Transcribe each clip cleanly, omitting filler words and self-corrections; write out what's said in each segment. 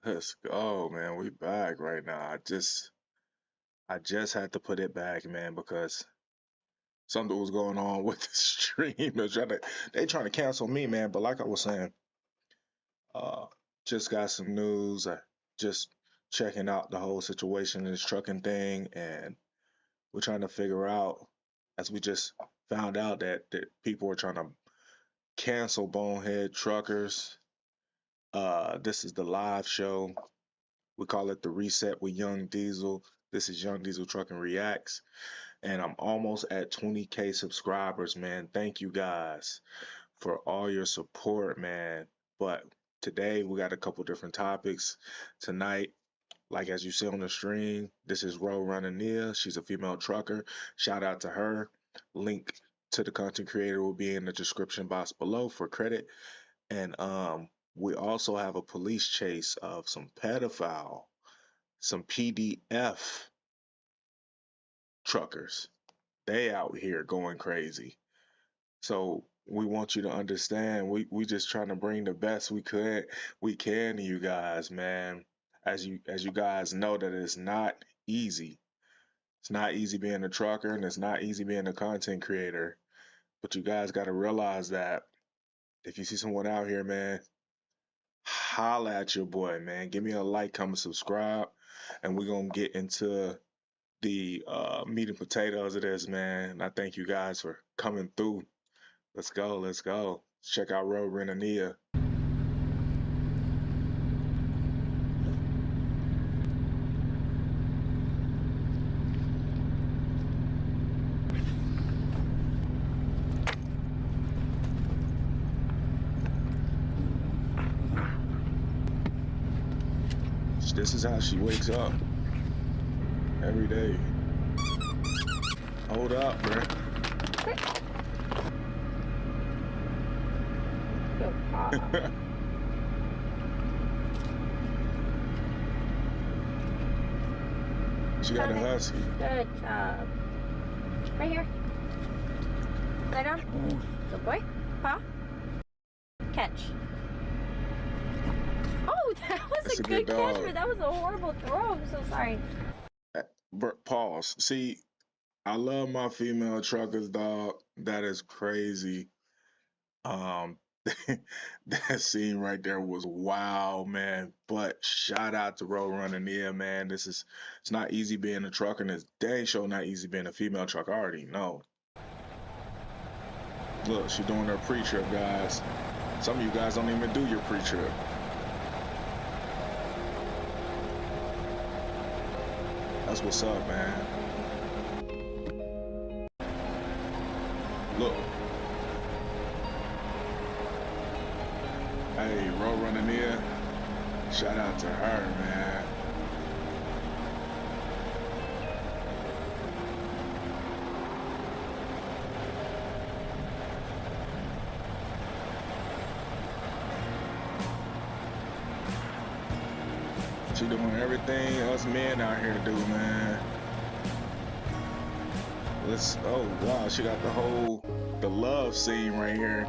Let's go, man. We back right now. I just had to put it back, man, because something was going on with the stream. They trying to cancel me, man. But like I was saying, uh, just got some news. I just checking out the whole situation in this trucking thing, and we're trying to figure out, as we just found out that people are trying to cancel Bonehead Truckers. This is the live show. We call it the Reset with Young Diesel. This is Young Diesel Trucking Reacts, and I'm almost at 20K subscribers, man. Thank you guys for all your support, man. But today we got a couple different topics. Tonight, like as you see on the stream, this is Runna. She's a female trucker. Shout out to her. Link to the content creator will be in the description box below for credit. And we also have a police chase of some PDF truckers. They out here going crazy. So we want you to understand. We just trying to bring the best we can to you guys, man. As you guys know that it's not easy. It's not easy being a trucker and it's not easy being a content creator. But you guys got to realize that if you see someone out here, man, holla at your boy, man. Give me a like, comment, subscribe, and we're gonna get into the meat and potatoes of this, man. I thank you guys for coming through. Let's go, let's go. Let's check out Road Renania. This is how she wakes up every day. Hold up, bruh. She got a husky. Good job. Right here. Lay down. Good boy. Paw. Catch. Oh, that was That's a a good good catch, dog. but that was a horrible throw. I'm so sorry. Pause. See, I love my female truckers, dog. That is crazy. Um, that scene right there was wow, man. But shout out to Road Runner, man. It's not easy being a trucker, and it's dang sure not easy being a female trucker. I already know. Look, she doing her pre-trip, guys. Some of you guys don't even do your pre-trip. That's what's up, man. Look. Hey, Road Runner, shout out to her, man. She doing everything us men out here do, man. Oh wow, she got the love scene right here.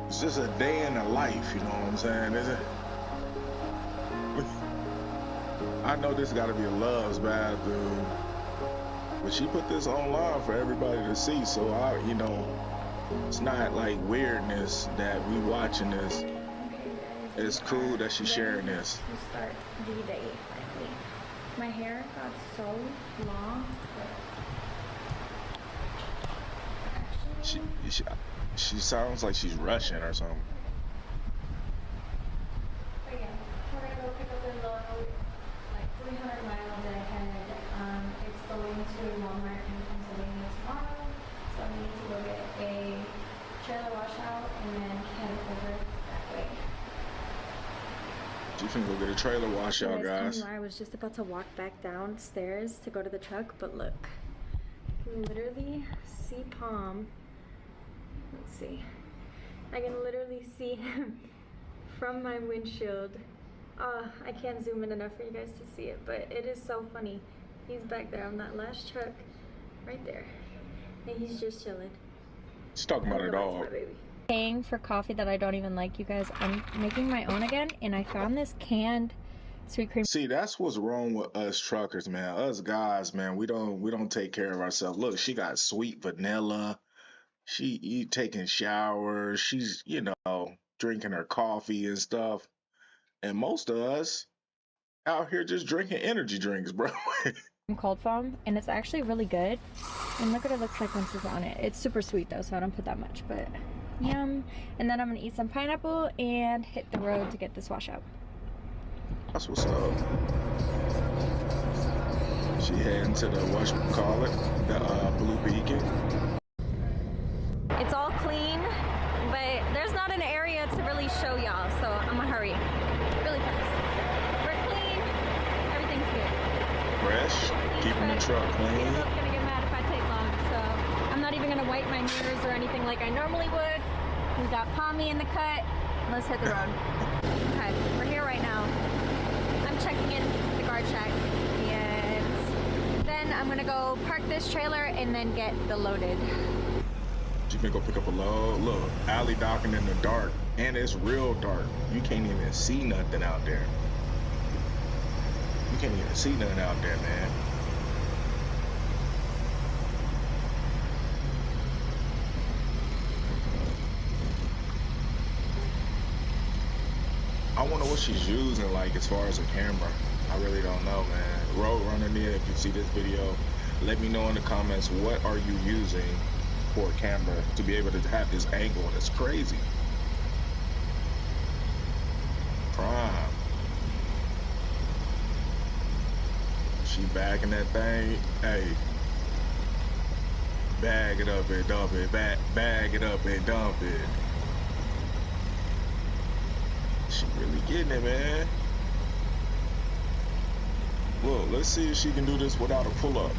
It's just a day in the life, you know what I'm saying? I know this gotta be a love's bathroom, but she put this online for everybody to see, so it's not like weirdness that we watching this. It's cool that she's sharing this. To start D-Day finally. My hair got so long. She sounds like she's rushing or something. Again, we're gonna go pick up the load like 300 miles ahead. It's going to Walmart in Pennsylvania tomorrow, so I need to go get a trailer washout and then head over that way. You can go get a trailer washout, guys. I was just about to walk back downstairs to go to the truck, but look, you can literally see Palm. Let's see. I can literally see him from my windshield. I can't zoom in enough for you guys to see it, but it is so funny. He's back there on that last truck, right there, and he's just chilling. She's talking about her dog. Baby. Paying for coffee that I don't even like, you guys. I'm making my own again, and I found this canned sweet cream. See, that's what's wrong with us truckers, man. Us guys, man, we don't take care of ourselves. Look, she got sweet vanilla. She taking showers. She's, drinking her coffee and stuff. And most of us out here just drinking energy drinks, bro. Cold foam, and it's actually really good. And look what it looks like once it's on it. It's super sweet though, so I don't put that much, but yum. And then I'm gonna eat some pineapple and hit the road to get this washout. That's what's up. She heading to the whatchamacallit, the Blue Beacon. It's all clean, but there's not an area to really show y'all, so I'm gonna hurry really fast. We're clean, everything's good. Fresh, keeping the truck clean. Gabriel's gonna get mad if I take long, so I'm not even gonna wipe my mirrors or anything like I normally would. We got Pommy in the cut. Let's hit the road. Okay, we're here right now. I'm checking in the guard shack, and then I'm gonna go park this trailer and then get the loaded. You can go pick up a load. Look, alley docking in the dark, and it's real dark. You can't even see nothing out there. You can't even see nothing out there, man. I wonder what she's using, like, as far as a camera. I really don't know, man. Road Runner Nia, if you see this video, let me know in the comments, what are you using for a camera to be able to have this angle? It's crazy. Prime. She bagging that thing. Hey, bag it up and dump it. Bag it up and dump it. She really getting it, man. Look, let's see if she can do this without a pull-up.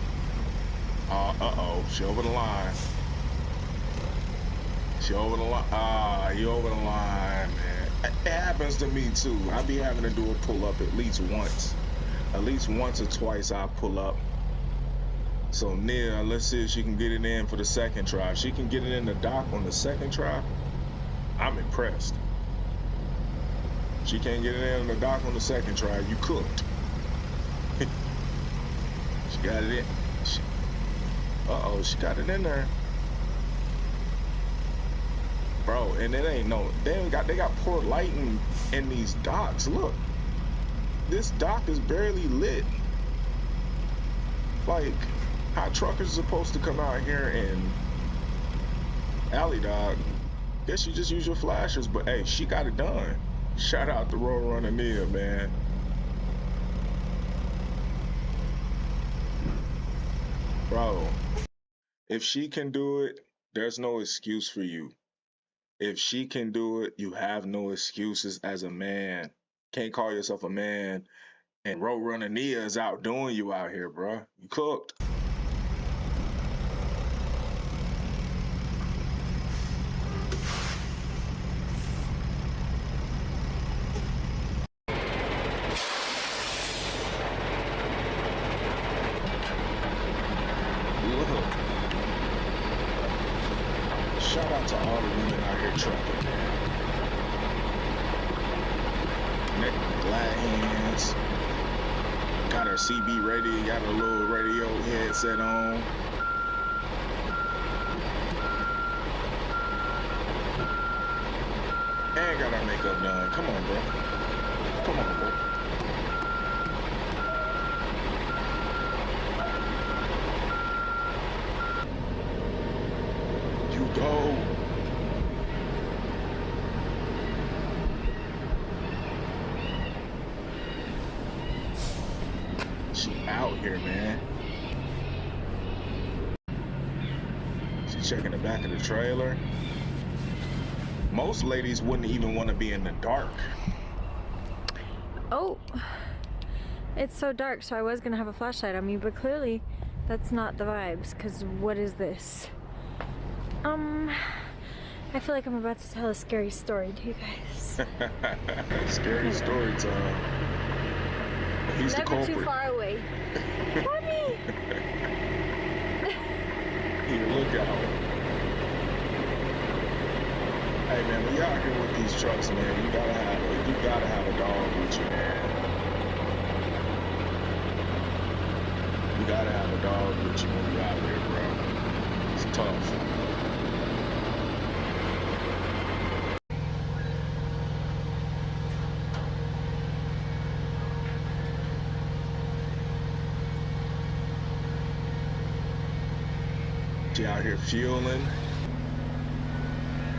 Uh-oh, she over the line. She over the line. You over the line, man. It happens to me too. I be having to do a pull-up at least once. At least once or twice I pull up. So Nia, let's see if she can get it in for the second try. If she can get it in the dock on the second try, I'm impressed. She can't get it in the dock on the second try, you cooked. She got it in. Uh-oh, she got it in there. Bro, and it ain't no, they got poor lighting in these docks. Look, this dock is barely lit. Like, how truckers are supposed to come out here and alley dog? Guess you just use your flashers, but hey, she got it done. Shout out to Road Runner Nia, man. Bro, if she can do it, there's no excuse for you. If she can do it, you have no excuses as a man. Can't call yourself a man, and Road Runner Nia is outdoing you out here, bro. You cooked. Shout out to all the women out here trucking, man. Neck glad hands. Got her CB ready, got her little radio headset on. And got her makeup done. Come on, bro. Come on, bro. Go. She out here, man. She checking the back of the trailer. Most ladies wouldn't even want to be in the dark. Oh, it's so dark, so I was gonna have a flashlight on me, but clearly that's not the vibes, because what is this? I feel like I'm about to tell a scary story to you guys. Scary story time. He's Never the culprit. too far away. Mommy! Here, look out. Hey man, when you out here with these trucks, man, you gotta have a dog with you, man. You gotta have a dog with you when you out here, bro. It's tough. She out here fueling,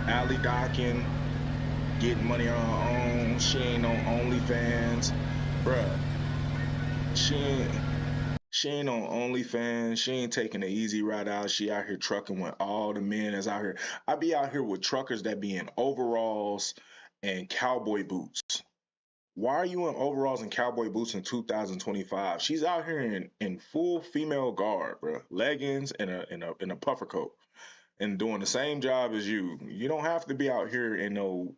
alley docking, getting money on her own. She ain't on OnlyFans, bruh. She ain't. She ain't on OnlyFans. She ain't taking the easy route out. She out here trucking with all the men that's out here. I be out here with truckers that be in overalls and cowboy boots. Why are you in overalls and cowboy boots in 2025? She's out here in full female garb, bro. Leggings and a puffer coat and doing the same job as you. You don't have to be out here in no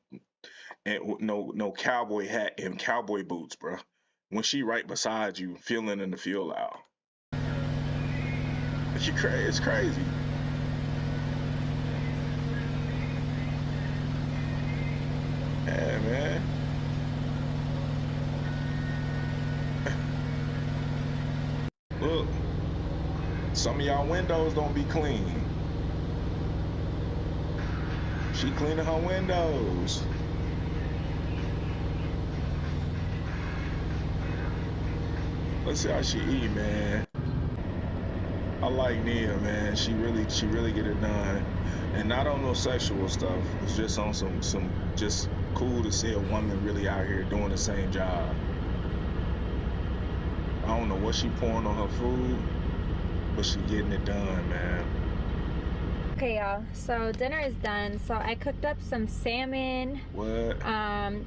cowboy hat and cowboy boots, bro. When she right beside you, feeling in the feel out. It's crazy. Yeah, man. Look, some of y'all windows don't be clean. She cleaning her windows. Let's see how she eat, man. I like Nia, man. She really get it done, and not on no sexual stuff. It's just on some just cool to see a woman really out here doing the same job. I don't know what she pouring on her food, but she getting it done, man. Okay, y'all. So dinner is done. So I cooked up some salmon. What?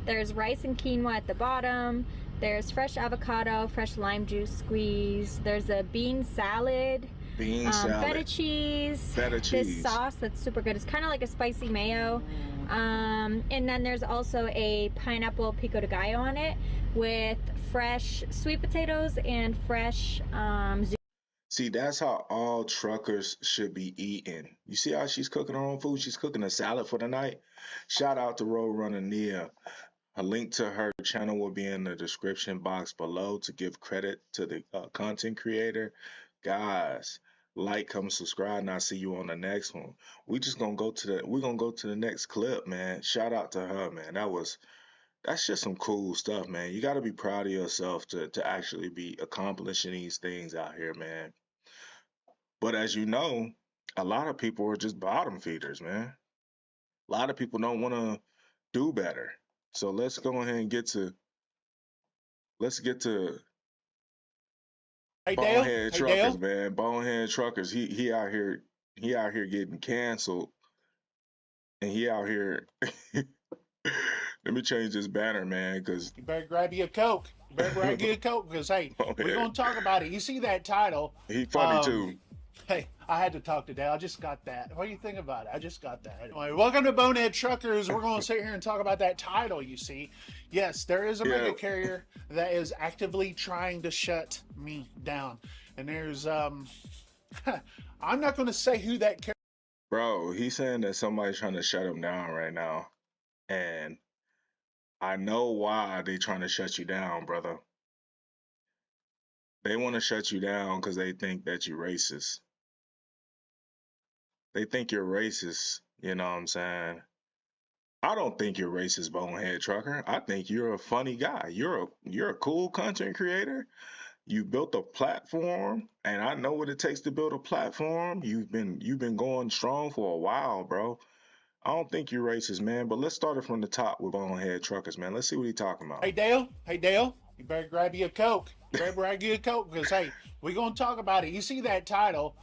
There's rice and quinoa at the bottom. There's fresh avocado, fresh lime juice squeeze. There's a bean salad. Bean salad. Feta cheese. Feta cheese. This sauce that's super good. It's kind of like a spicy mayo. And then there's also a pineapple pico de gallo on it with fresh sweet potatoes and fresh zucchini. See, that's how all truckers should be eating. You see how she's cooking her own food? She's cooking a salad for the night. Shout out to Runna Nia. A link to her channel will be in the description box below to give credit to the content creator. Guys, like, comment, subscribe, and I'll see you on the next one. We're gonna go to the next clip, man. Shout out to her, man. That's just some cool stuff, man. You gotta be proud of yourself to actually be accomplishing these things out here, man. But as you know, a lot of people are just bottom feeders, man. A lot of people don't want to do better. So let's go ahead and get to Hey Dale, bonehead truckers, man. Bonehead truckers. He out here getting canceled, and he out here. Let me change this banner, man, because you better grab you a Coke. You better grab you a Coke because hey, we're gonna talk about it. You see that title? He funny too. Hey, I had to talk to Dale. I just got that. What do you think about it? I just got that. Anyway, welcome to Bonehead Truckers. We're going to sit here and talk about that title, you see. Yes, there is a mega carrier that is actively trying to shut me down. And there's, I'm not going to say who that carrier. Bro, he's saying that somebody's trying to shut him down right now. And I know why they trying to shut you down, brother. They want to shut you down because they think that you're racist. They think you're racist, you know what I'm saying? I don't think you're racist, bonehead trucker. I think you're a funny guy. You're a cool content creator. You built a platform, and I know what it takes to build a platform. You've been going strong for a while, bro. I don't think you're racist, man. But let's start it from the top with bonehead truckers, man. Let's see what he's talking about. Hey Dale, you better grab you a Coke. You better grab you a Coke because hey, we're gonna talk about it. You see that title?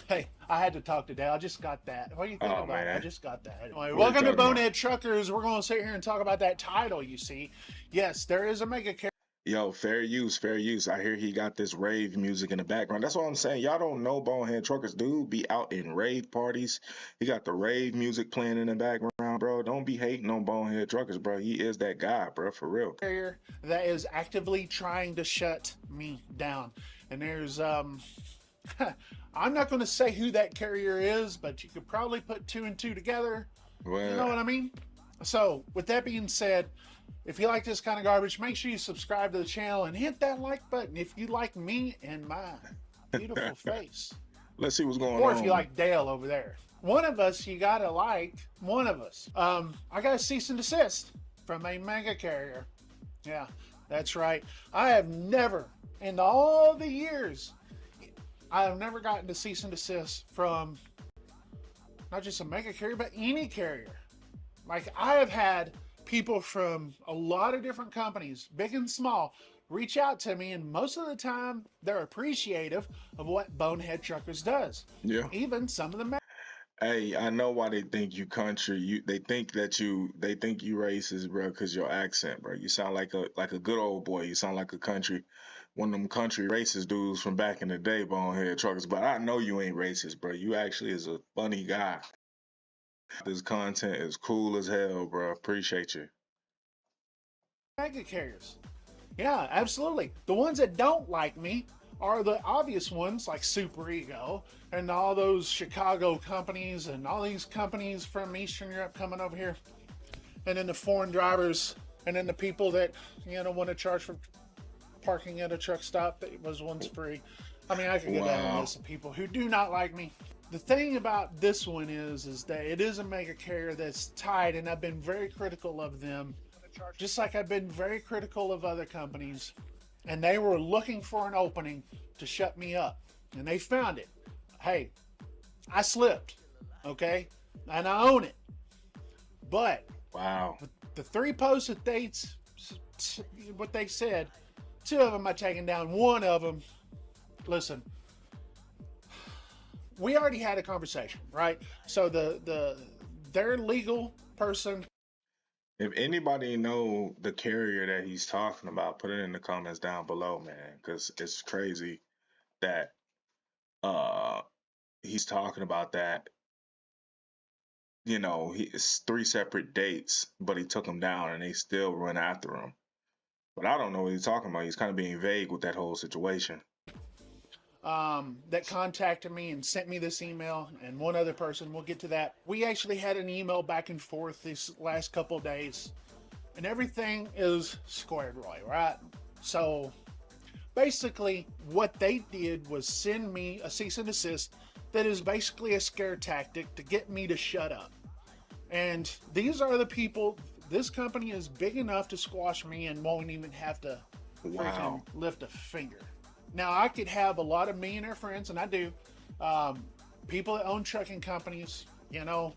Hey, I had to talk to Dale. I just got that. What do you think about it? I just got that. Anyway, welcome to Bonehead Truckers. We're going to sit here and talk about that title, you see. Yes, there is a mega carrier. Yo, fair use, fair use. I hear he got this rave music in the background. That's what I'm saying. Y'all don't know bonehead truckers, dude. Be out in rave parties. He got the rave music playing in the background, bro. Don't be hating on bonehead truckers, bro. He is that guy, bro, for real. Carrier that is actively trying to shut me down. And there's, I'm not going to say who that carrier is, but you could probably put two and two together. You know Well, what I mean? So, with that being said, if you like this kind of garbage, make sure you subscribe to the channel and hit that like button if you like me and my beautiful face. let's see what's going Or if you on. like Dale over there. One of us, you gotta like one of us. I got a cease and desist from a mega carrier. Yeah, that's right. I have never, in all the years, I have never gotten a cease and desist from not just a mega carrier, but any carrier. Like, I have had people from a lot of different companies, big and small, reach out to me, and most of the time they're appreciative of what Bonehead Truckers does. Yeah. Even some of the Hey, I know why they think you country. They think you racist, bro, because your accent, bro. You sound like a good old boy. You sound like a country, one of them country racist dudes from back in the day, Bonehead Truckers. But I know you ain't racist, bro. You actually is a funny guy. This content is cool as hell, bro. Appreciate you. mega carriers. Yeah, absolutely. The ones that don't like me are the obvious ones like Super Ego and all those Chicago companies and all these companies from Eastern Europe coming over here. And then the foreign drivers, and then the people that, want to charge for parking at a truck stop that was once free. I mean, I could go down a list of people who do not like me. The thing about this one is that it is a mega carrier that's tied, and I've been very critical of them, just like I've been very critical of other companies, and they were looking for an opening to shut me up, and they found it. Hey, I slipped, okay, and I own it. But Wow. the 3 posts that what they said, 2 of them I taken down. One of them, listen, we already had a conversation, right? So their legal person. If anybody know the carrier that he's talking about, put it in the comments down below, man, because it's crazy that he's talking about that. It's 3 separate dates, but he took them down and they still run after him. But I don't know what he's talking about. He's kind of being vague with that whole situation. That contacted me and sent me this email, and one other person, we'll get to that. We actually had an email back and forth these last couple of days, and everything is squared away, right? So basically what they did was send me a cease and desist that is basically a scare tactic to get me to shut up. And these are the people, this company is big enough to squash me and won't even have to freaking lift a finger. Now, I could have a lot of millionaire friends, and I do, people that own trucking companies.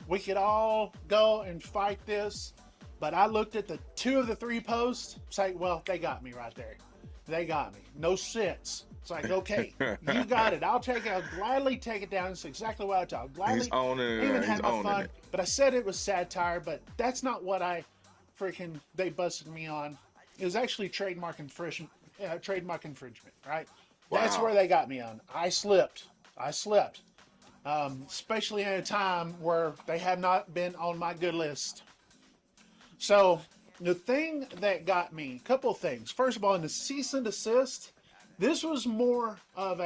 We could all go and fight this, but I looked at the 2 of the 3 posts, say, well, they got me right there. They got me. No sense. It's like, okay, you got it. I'll take it. I'll gladly take it down. It's exactly what I thought. I'll gladly He's owning it. even He's have my owning fun. it. But I said it was satire, but that's not what they busted me on. It was actually trademark infringement, right? That's Wow. where they got me on. I slipped. Especially at a time where they have not been on my good list. So the thing that got me, a couple of things. First of all, in the cease and desist, this was more of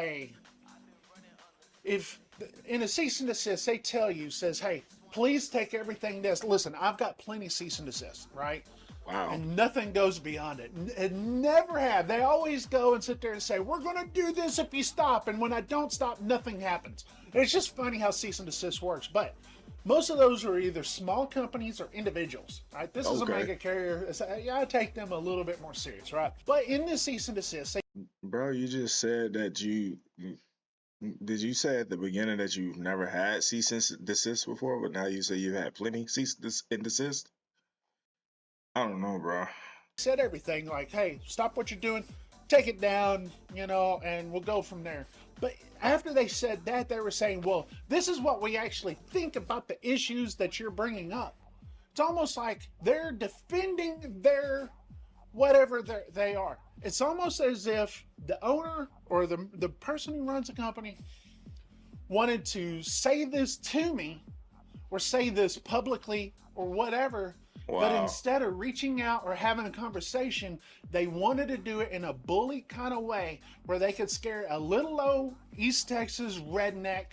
if in a cease and desist, they tell you, says, hey, please take everything that's, listen, I've got plenty of cease and desist, right? Wow. And nothing goes beyond it. It never have. They always go and sit there and say, we're going to do this if you stop. And when I don't stop, nothing happens. It's just funny how cease and desist works. But most of those are either small companies or individuals, right? This is a mega carrier. Yeah, I take them a little bit more serious, right? But in this cease and desist, Bro, you just said that did you say at the beginning that you've never had cease and desist before, but now you say you've had plenty cease and desist? I don't know, bro. said everything like, hey, stop what you're doing, take it down, and we'll go from there. But after they said that, they were saying, well, this is what we actually think about the issues that you're bringing up. It's almost like they're defending their whatever they are. It's almost as if the owner or the person who runs the company wanted to say this to me or say this publicly or whatever. Wow. But instead of reaching out or having a conversation, they wanted to do it in a bully kind of way where they could scare a little old East Texas redneck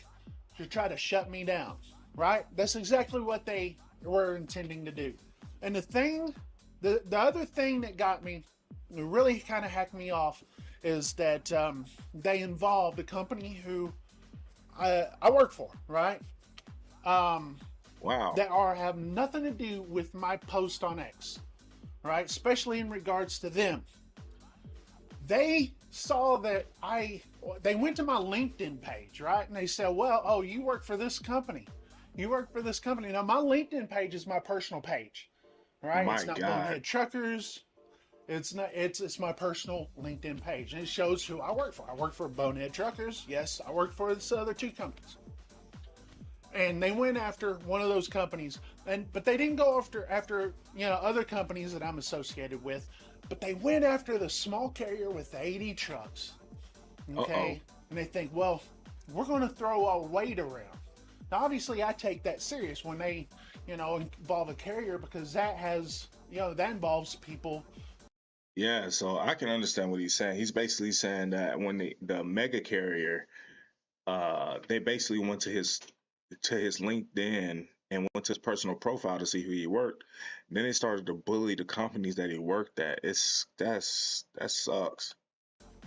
to try to shut me down, right? That's exactly what they we're intending to do. And the other thing that got me, really kind of hacked me off, is that they involved a company who I work for, right? Wow. That have nothing to do with my post on X, right? Especially in regards to them. They saw that they went to my LinkedIn page, right? And they said, well, oh, you work for this company. You work for this company. Now, my LinkedIn page is my personal page, right? My It's not God. Bonehead Truckers. It's not. It's my personal LinkedIn page, and it shows who I work for. I work for Bonehead Truckers. Yes, I work for this other two companies. And they went after one of those companies, but they didn't go after other companies that I'm associated with, but they went after the small carrier with 80 trucks. Okay, and they think, well, we're going to throw our weight around. Now, obviously, I take that serious when they, involve a carrier, because that has, that involves people. Yeah, so I can understand what he's saying. He's basically saying that when the mega carrier, they basically went to his LinkedIn and went to his personal profile to see who he worked. Then they started to bully the companies that he worked at. That sucks.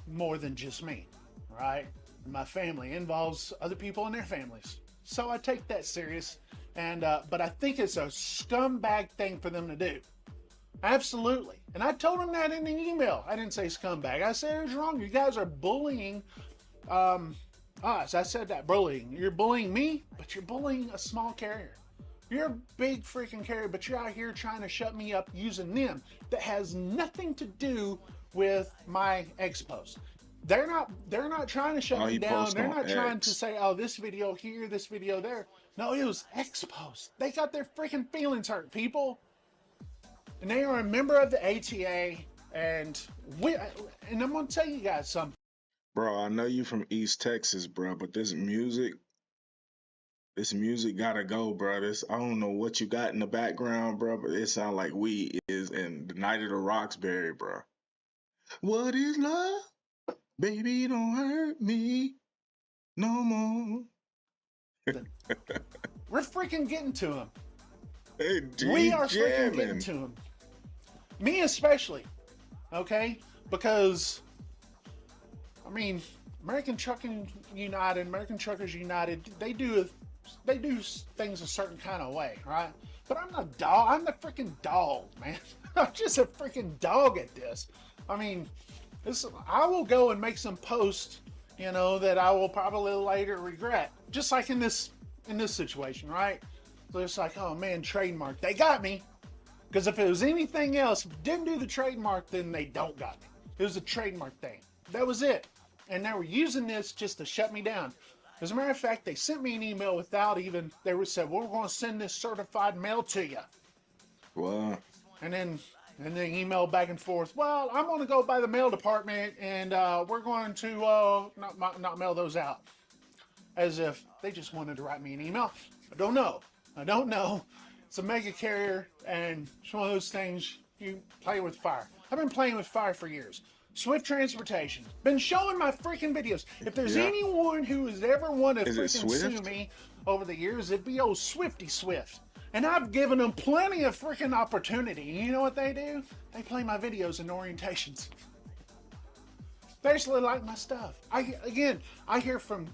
More than just me, right? My family involves other people and their families, so I take that serious. And but I think it's a scumbag thing for them to do. Absolutely. And I told them that in the email. I didn't say scumbag. I said it was wrong. You guys are bullying us. I said that, bullying. You're bullying me, but you're bullying a small carrier. You're a big freaking carrier, but you're out here trying to shut me up using them. That has nothing to do with my X post. They're not trying to shut me down. They're not trying to say, oh, this video here, this video there. No, it was X post. They got their freaking feelings hurt, people. And they are a member of the ATA, and I'm gonna tell you guys something. Bro, I know you from East Texas, bro, but this music gotta go, bro. I don't know what you got in the background, bro, but it sounds like we is in the Night of the Roxbury, bro. What is love? Baby, don't hurt me no more. We're freaking getting to him. Hey, we are freaking getting to him. Me especially, okay? Because, I mean, American Trucking United, American Truckers United, they do things a certain kind of way, right? But I'm not a dog. I'm the freaking dog, man. I'm just a freaking dog at this. I mean, I will go and make some posts, that I will probably later regret. Just like in this situation, right? So it's like, oh man, trademark. They got me. Because if it was anything else, didn't do the trademark, then they don't got me. It was a trademark thing. That was it. And they were using this just to shut me down. As a matter of fact, they sent me an email without even, said, well, we're going to send this certified mail to you. Wow. And then email back and forth. Well, I'm going to go by the mail department, and we're going to not mail those out. As if they just wanted to write me an email. I don't know. It's a mega carrier, and it's one of those things you play with fire. I've been playing with fire for years. Swift Transportation. Been showing my freaking videos. If there's anyone who has ever wanted to freaking sue me over the years, it'd be old Swifty Swift. And I've given them plenty of freaking opportunity. You know what they do? They play my videos in orientations. They actually like my stuff. I hear from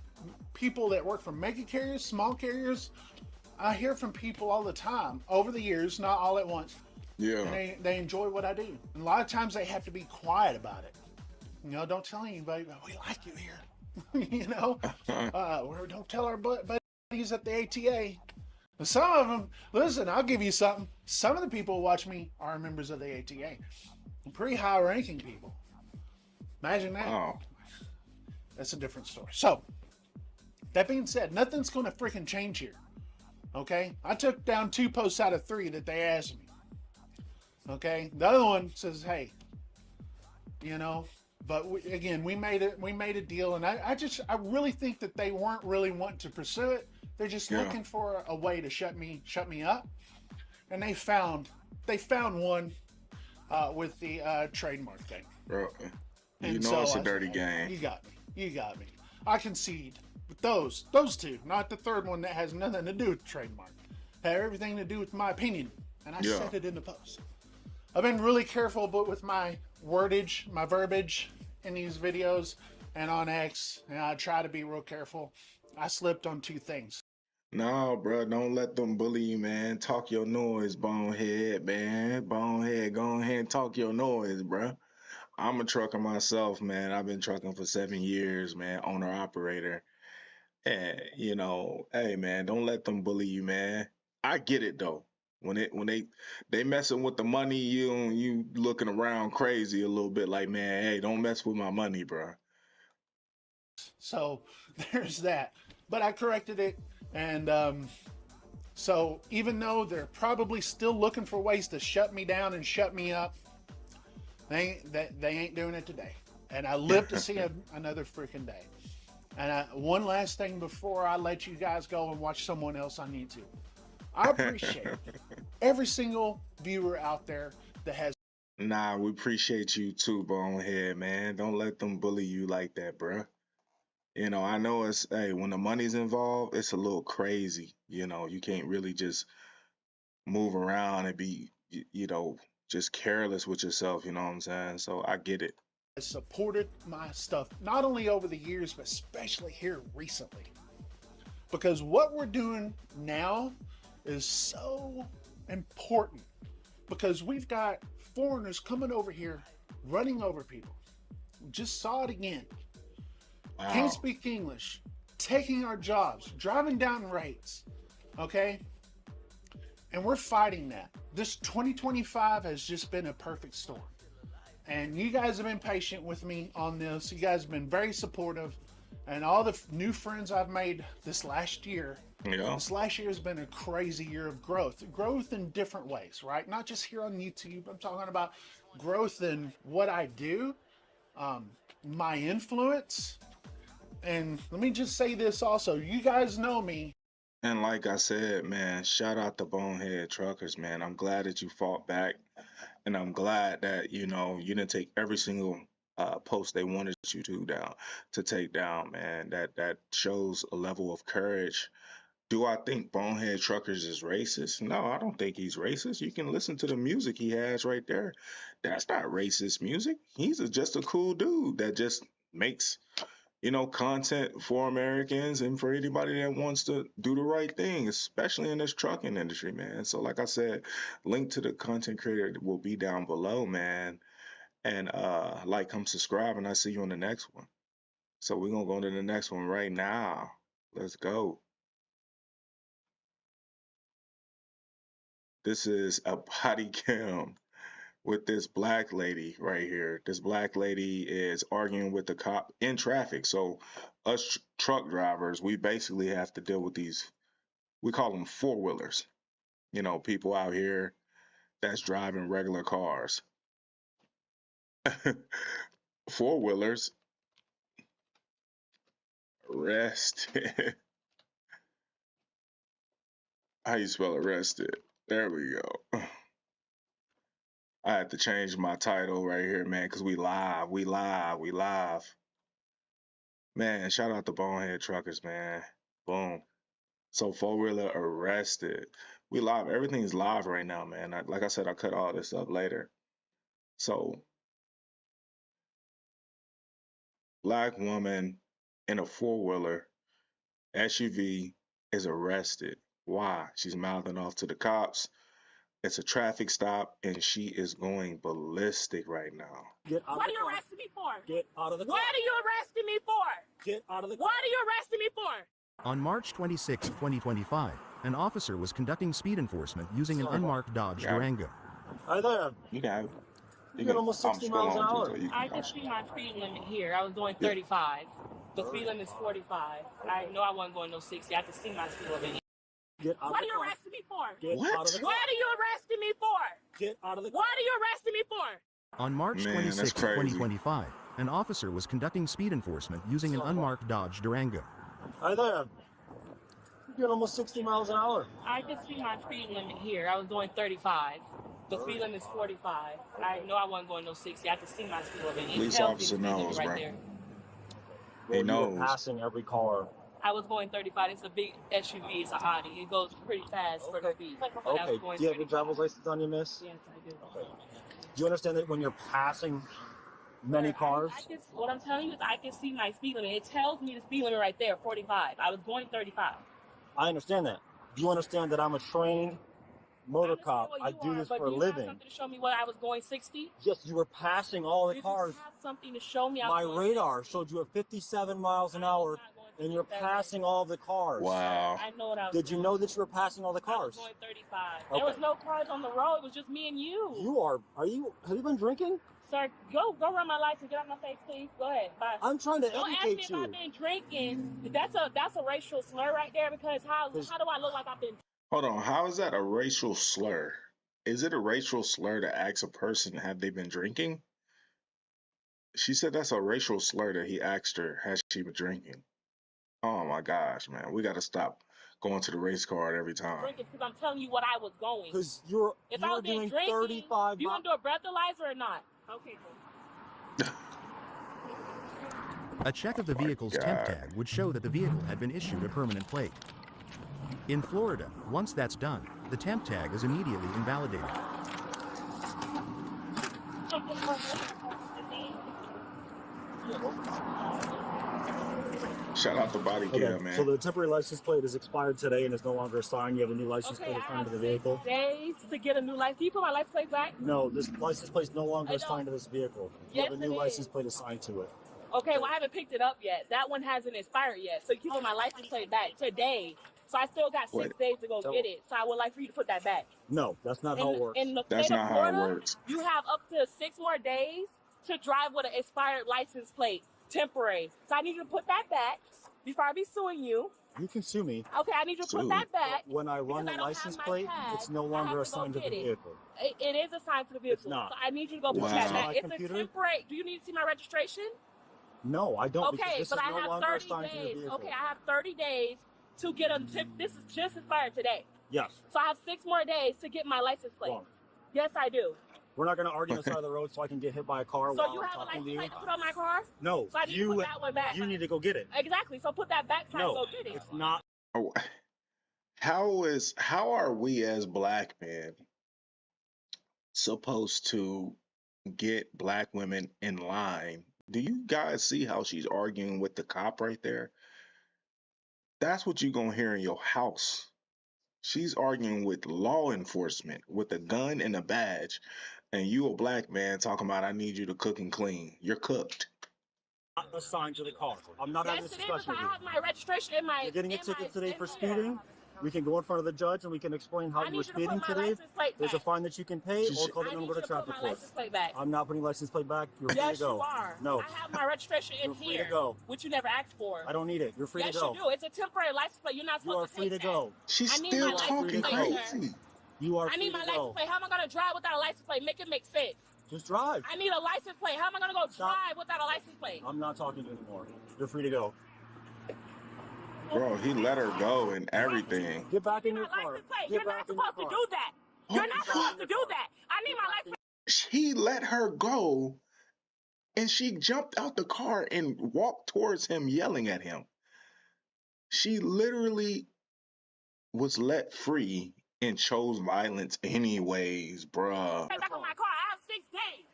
people that work for mega carriers, small carriers. I hear from people all the time over the years, not all at once. Yeah. And they enjoy what I do. And a lot of times they have to be quiet about it. Don't tell anybody, we like you here. Don't tell our buddies at the ATA. But some of them, listen, I'll give you something. Some of the people who watch me are members of the ATA. Pretty high ranking people. Imagine that. Wow. That's a different story. So, that being said, nothing's going to freaking change here. Okay? I took down 2 posts out of 3 that they asked me. Okay? The other one says, hey, but we made a deal, and I really think that they weren't really wanting to pursue it. They're just looking for a way to shut me up. And they found one with the trademark thing. Bro, it's a dirty game. You got me. I concede. But those 2, not the third one that has nothing to do with trademark. have everything to do with my opinion. And I Yeah. said it in the post. I've been really careful but with my wordage, my verbiage in these videos and on X. And I try to be real careful. I slipped on 2 things. No, bro, don't let them bully you, man. Talk your noise, bonehead, man. Bonehead, go ahead and talk your noise, bro. I'm a trucker myself, man. I've been trucking for 7 years, man. Owner operator, and hey, man, don't let them bully you, man. I get it though. When they messing with the money, you looking around crazy a little bit, like, man, hey, don't mess with my money, bro. So there's that. But I corrected it. And so even though they're probably still looking for ways to shut me down and shut me up, they ain't doing it today. And I live to see another freaking day. And one last thing before I let you guys go and watch someone else on YouTube. I appreciate every single viewer out there that has. Nah, we appreciate you too, bonehead, man. Don't let them bully you like that, bruh. I know hey, when the money's involved, it's a little crazy. You can't really just move around and be, just careless with yourself, you know what I'm saying? So I get it. Supported my stuff, not only over the years, but especially here recently. Because what we're doing now is so important. Because we've got foreigners coming over here, running over people. Just saw it again. Wow. Can't speak English, taking our jobs, driving down rates, okay? And we're fighting that. This 2025 has just been a perfect storm. And you guys have been patient with me on this. You guys have been very supportive. And all the new friends I've made this last year, this last year has been a crazy year of growth. Growth in different ways, right? Not just here on YouTube. I'm talking about growth in what I do, my influence. And let me just say this also. You guys know me. And like I said, man, shout out to Bonehead Truckers, man. I'm glad that you fought back. And I'm glad that, you didn't take every single post they wanted you to take down, man. That shows a level of courage. Do I think Bonehead Truckers is racist? No, I don't think he's racist. You can listen to the music he has right there. That's not racist music. He's just a cool dude that just makes content for Americans and for anybody that wants to do the right thing, especially in this trucking industry, man. So like I said, link to the content creator will be down below, man. And come, subscribe, and I see you on the next one. So we're gonna go to the next one right now. Let's go. This is a body cam with this black lady right here. This black lady is arguing with the cop in traffic. So us truck drivers, we basically have to deal with these, we call them four-wheelers. People out here that's driving regular cars. Four-wheelers arrested. How you spell arrested? There we go. I had to change my title right here, man, because we live. Man, shout out to Bonehead Truckers, man. Boom. So four-wheeler arrested. We live. Everything's live right now, man. Like I said, I'll cut all this up later. So, black woman in a four-wheeler SUV is arrested. Why? She's mouthing off to the cops. It's a traffic stop, and she is going ballistic right now. Get out What of the are you car. arresting me for? Get out of the car. What are you arresting me for? Get out of the car. What are you arresting me for? On March 26, 2025, an officer was conducting speed enforcement using an unmarked Dodge Durango. Hi there. You got it. You get almost 60 miles an hour. I can see my speed limit here. I was doing 35. The speed limit is 45. I know I wasn't going no 60. I can see my speed limit. Get out What of are the you car. arresting me for? Get What? out of the car. What are you arresting me for? Get out of the car. What are you arresting me for? On March Man, 26, that's crazy. 2025, an officer was conducting speed enforcement using an unmarked Dodge Durango. Hi there. You get almost 60 miles an hour. I can see my speed limit here. I was doing 35. The speed limit is 45. I know I wasn't going no 60. I can see my speed limit. It Police tells me officer the speed limit knows, right bro. there. He You were knows. passing every car I was going 35. It's a big SUV. It's an Audi. It goes pretty fast for the speed. But I Okay. was going Do you have your 35. driver's license on you, miss? Yes, I do. Okay. Do you understand that when you're passing many Sir, cars? what I'm telling you is I can see my speed limit. It tells me the speed limit right there, 45. I was going 35. I understand that. Do you understand that I'm a trained motor understand cop? what I you do are, this but for a do you have living. something to show me what I was going 60? Yes, you were passing all the Did cars. you have something to show me? I My was going radar showed you at 57 miles an hour, and you're passing all the cars. Wow. I know what I was Did you doing. know that you were passing all the I was cars? going 35. Okay. There was no cars on the road. It was just me and you. Have you been drinking? Sir, go run my license. Get out my face, please. Go ahead. Bye. I'm trying to Don't ask me educate if you. I've been drinking. That's a racial slur right there because how do I look like I've been? Hold on. How is that a racial slur? Is it a racial slur to ask a person have they been drinking? She said that's a racial slur that he asked her has she been drinking. Oh my gosh, man. We got to stop going to the race card every time. Drinking because I'm telling you what I was going. Because you If I were was been doing drinking, 35 you miles. want to do a breathalyzer or not? Okay. A check of the vehicle's temp tag would show that the vehicle had been issued a permanent plate. In Florida, once that's done, the temp tag is immediately invalidated. Shout out to Body Cam, man. So the temporary license plate is expired today and is no longer assigned. You have a new license Okay, plate I assigned have to the vehicle. 6 days to get a new license. Can you put my license plate back? No, this license plate is no longer I don't- assigned to this vehicle. You Yes, have a new it license is. plate assigned to it. Okay, well I haven't picked it up yet. That one hasn't expired yet. So you can put my license plate back today. So I still got 6 days to go get it. So I would like for you to put that back. No, that's not how it works. In the That's state not of how it Florida, works. you have up to 6 more days to drive with an expired license plate, temporary. So I need you to put that back before I be suing you. You can sue me. Okay, I need you to put Sue. that back. When I run Because the I don't license have my plate, tag, it's no I have longer to go assigned to the get it. vehicle. It is assigned to the vehicle. It's not. So I need you to go put Wow. that On back. my It's computer? a temporary. Do you need to see my registration? No, I don't. because Okay, this but is I no have longer 30 assigned to the days. vehicle. Okay, I have 30 days to get a tip. This is just expired today. Yes. So I have 6 more days to get my license plate. Wrong. Yes, I do. We're not going to argue on the side of the road so I can get hit by a car So while you I'm have a talking license to you. plate to put on my car? No, So I need to put that one back. you need to go get it. Exactly. So put that back so I can No, go get it. it's not. Oh, how are we as black men supposed to get black women in line? Do you guys see how she's arguing with the cop right there? That's what you're gonna hear in your house. She's arguing with law enforcement with a gun and a badge, and you a black man talking about I need you to cook and clean. You're cooked. Not assigned to the car. I'm not having Yes, this it is. discussion I with have my registration in my. you. You're getting a in ticket my- today in for there. speeding. We can go in front of the judge and we can explain how I you need were you to put speeding my today. license plate There's a back. fine that you can pay, She or should- call I the need number you to to put traffic my court. license plate back. I'm not putting license plate back. You're free Yes, to go. you are. No, I have my registration in You're free here. to go. Which you never asked for. I don't need it. You're free Yes, to go. you do. It's a temporary license plate. You're not You are supposed free to to take that. go. She's I need still my license talking plate, sir. crazy. You are I free need my to license go. plate. How am I going to drive without a license plate? Make it make sense. Just drive. I need a license plate. How am I going to go Stop. drive without a license plate? I'm not talking to you anymore. You're free to go. Bro, he let her go and everything. Get back in My your car. license plate. Get You're not back in your supposed to car. do that. You're not supposed to do that. I need my license plate. He let her go and she jumped out the car and walked towards him yelling at him. She literally was let free and chose violence anyways, bruh. Back on my car. I have 6 days.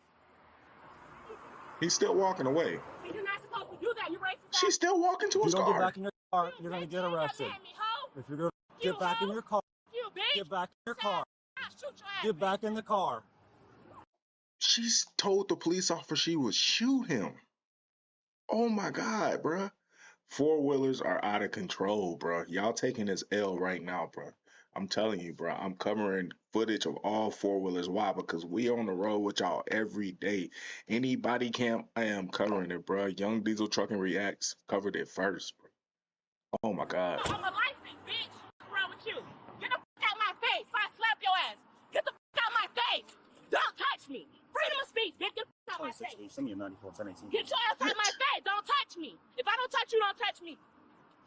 He's still walking away. You're not supposed to do that. You're racist. She's still walking to If you his don't get car. back in your car, you're going to get arrested. If you're going to get back in your car, You bitch. get back in your car. I'll shoot your ass. Get back in the car. She's told the police officer she would shoot him. Oh my God, bruh. Four-wheelers are out of control, bruh. Y'all taking this L right now, bruh. I'm telling you, bruh. I'm covering footage of all four-wheelers. Why? Because we on the road with y'all every day. Any body cam, I am covering it, bruh. Young Diesel Trucking Reacts covered it first, bruh. Oh my God. I'm a license, bitch. What's wrong with you? Get the fuck out my face before I slap your ass. Get the fuck out my face. Don't touch me. Freedom of speech, bitch. Get the fuck out my face. Send me a 94, 1018. Get your ass out my face. Don't touch me. If I don't touch you, don't touch me.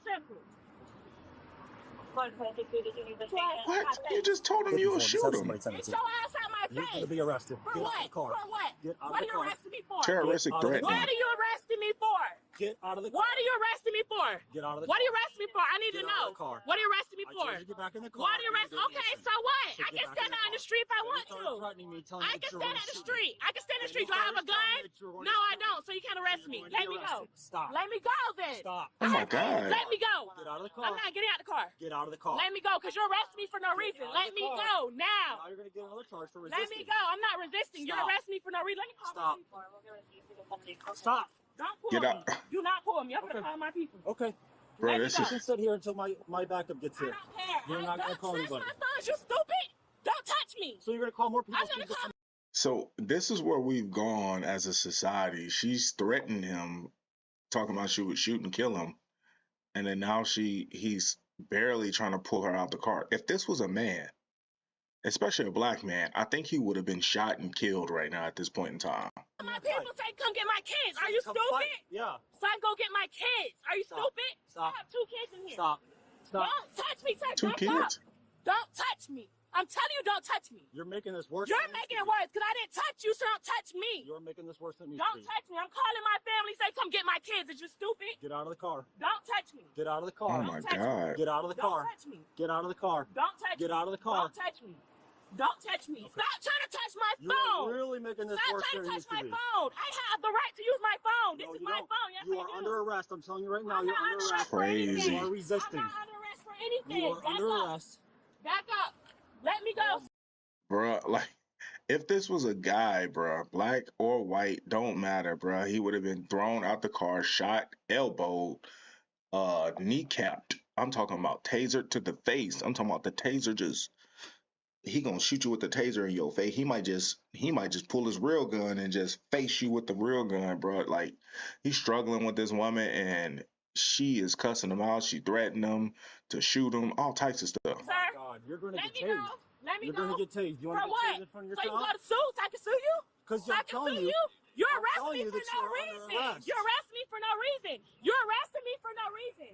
Simple. What? You just told him you would shoot him. Get your ass out my You're going face. to be arrested. For Get out what? of the car. For what? Get out of What the are you car. arresting me for? Terroristic Get out of the threatening. What are you arresting me for? Get out of the car. What are you arresting me for? Get out of the What car. are you arresting me for? I need to Get out know. of the car. What are you arresting me I for? told you to get back in the car. What are you arresting? You didn't Okay, listen. so what? So I get can back stand in out in the car. street if I Then you want started to. threatening me, telling I me can that you were stand gonna out in the shoot me. street. I can stand in the Then street. you Do I have a started telling gun? me that you were going No, to I shoot me. don't. So you can't arrest me. You're going to Let be me go. arrested. Stop. Let me go then. Stop. Oh my God. Let me go. Get out of the car. I'm not getting out the car. Get out of the car. Let me go, because you're arresting me for no reason. out of Let the me car. go now. Now you're going to get another charge for resisting. Let me go. I'm not resisting. You're Stop. arresting me for no reason. Let me call Stop. my people. Stop. Don't pull Get me. out. Do not pull me. I'm Okay. going to call my people. Okay. Bro, Let me this go. You can sit here until my backup gets I here. don't care. You're not gonna Don't call touch anybody. my phone. You stupid. Don't touch me. So you're going to call more people. I'm so going you to can- call. So this is where we've gone as a society. She's threatened him, talking about she would shoot and kill him, and then now he's barely trying to pull her out the car. If this was a man, especially a black man, I think he would have been shot and killed right now at this point in time. My people say, come get my kids. Are you Come stupid? fight. Yeah. So I go get my kids. Are you Stop. stupid? Stop. I have 2 kids in here. Stop. Stop. Don't touch me, sir. 2 Back kids. up. Don't touch me. I'm telling you, don't touch me. You're making this worse. You're than making needs it to worse because I didn't touch you, so don't touch me. be. You're making this worse than it needs Don't to be. touch me. I'm calling my family. Say, come get my kids. Is you stupid? Get out of the car. Don't touch me. Get out of the Oh car. my touch me. God. Get out of the Don't car. touch me. Get out of the car. Don't touch Get me. out of the car. Don't touch me. Don't touch me. Okay. Stop trying to touch my You're phone. really making this Stop worse trying than to it touch needs to my be. phone. I have the right to use my phone. This No, is you my don't. phone. Yes, You I are do. under arrest. I'm telling you right now. I'm You're not under under arrest. arrest for anything. Crazy. You are resisting. I'm not under arrest for anything. You are Back under up. arrest. Back up. Let me go. Bruh, like, if this was a guy, bruh, black or white, don't matter, bruh. He would have been thrown out the car, shot, elbowed, kneecapped. I'm talking about tasered to the face. I'm talking about the taser just, he gonna shoot you with the taser in your face. He might just pull his real gun and just face you with the real gun, bruh. Like, he's struggling with this woman and she is cussing him out. She threatened him to shoot him, all types of stuff. Sir, God, you're going to let get me tased. go. Let me You're go. going to get tased. You want For to get what? tased in front of your So you child? got to sue? So I can sue you? Because So I I'm can telling sue you. you? You're I'm arresting telling me you for that no you're under reason. arrest. You're arresting me for no reason. You're arresting me for no reason.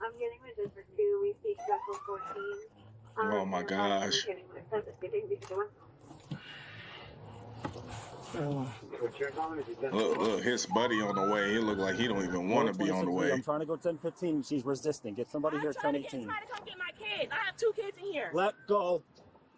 I'm getting with District 2. We speak Special 14. Oh my gosh. I'm getting with sentencing because Look, his buddy on the way. He look like he don't even want to be on the 426, way. I'm trying to go 1015. She's resisting. Get somebody I'm here trying to get 1018. somebody to come get my kids. I have 2 kids in here. Let go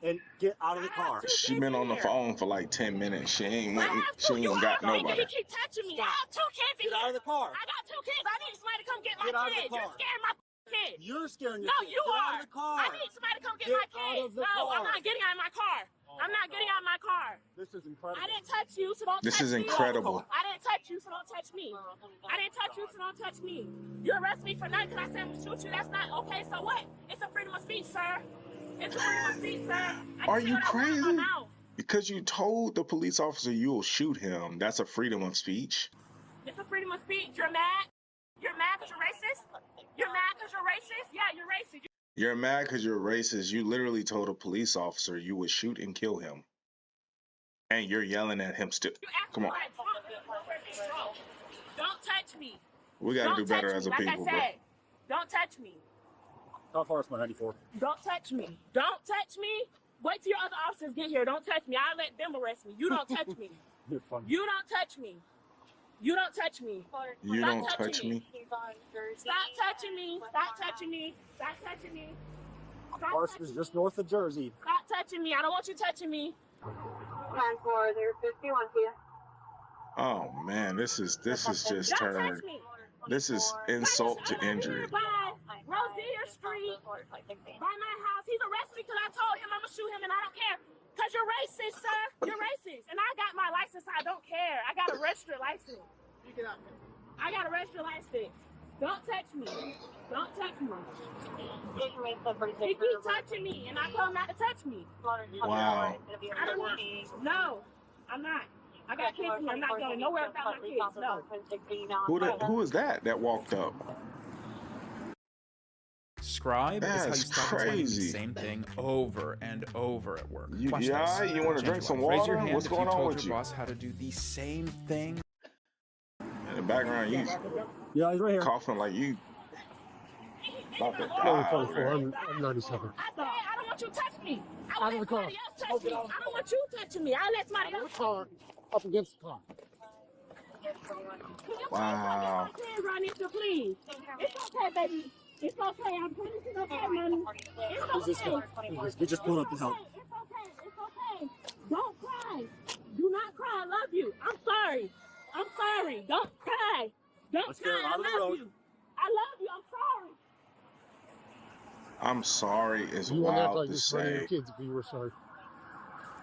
and get out of the I have car. 2 She kids been in on the here. phone for like 10 minutes. She ain't I went. have She 2. You ain't got aggravated. nobody. You keep touching me. I have 2 kids in Get out of here. the car. I got 2 kids. I need somebody to come get my Get out of the kids. You're car. scaring my kids. You're scaring your No, kids. you Get are. out of the car. I need somebody to come get Get my out kids. of the No, I'm car. not getting out of my car. I'm not getting out of my car. This is incredible. I didn't touch you, so don't This touch is me. incredible. I didn't touch you, so don't touch me. I didn't touch you, so don't touch me. You arrest me for nothing because I said I'm going to shoot you. That's not okay, so what? It's a freedom of speech, sir. It's a freedom of speech, sir. I Are can say you what I want in my crazy? mouth. Because you told the police officer you'll shoot him. That's a freedom of speech. It's a freedom of speech. You're mad? You're mad because you're racist? You're mad because you're racist? Yeah, you're racist. You're mad because you're racist. You literally told a police officer you would shoot and kill him. And you're yelling at him still. You Come on. Don't touch me. We got to do Don't better touch as me. a Like people, I said, don't touch me. How far is my 94? Don't touch me. Don't touch me. Wait till your other officers get here. Don't touch me. I'll let them arrest me. You don't touch me. You're funny. You don't touch me. You don't touch me. bro. You Stop don't touching touch me. me. Stop touching me. Stop touching me. Stop touching me. Stop Ours touching is me. just north of Jersey. Stop touching me. I don't want you touching me. 10-4, they're 51 to you. Oh man, this is just Don't turned. touch me. This is insult to injury. By Rosier Street, by my house. He's arrested me because I told him I'm going to shoot him and I don't care. Because you're racist, sir. You're racist. And I got my license. I don't care. I got a registered license. I got a registered license. Don't touch me. Don't touch me. He keeps touching me, and I told him not to touch me. Wow. I don't want. No, I'm not. I got kids in here. I'm not going nowhere without my kids. No. Who is that walked up? Scribe is how you That's stop explaining the crazy. same thing over and over at work. You- Watch yeah, this. you wanna Change drink your some life. Raise water? your hand What's if going you on told with your you? boss how to do the same thing. In the background, you Yeah, he's right here. coughing like you about to I'm die. over there. I'm 97. I said, I don't want you to touch me. I Out want of the car. somebody else touch me. I don't want you touching me. I'll let somebody else. Car up against the car. Wow. Please. It's okay, baby. It's okay. I'm pretty it's okay, mommy. It's okay. We just pulled up to help. It's okay. It's okay. Don't cry. Do not cry. I love you. I'm sorry. I'm sorry. Don't cry. Don't cry. I love you. I love you. I'm sorry. I'm sorry is You wouldn't act wild like to this for your say. kids if you were sorry.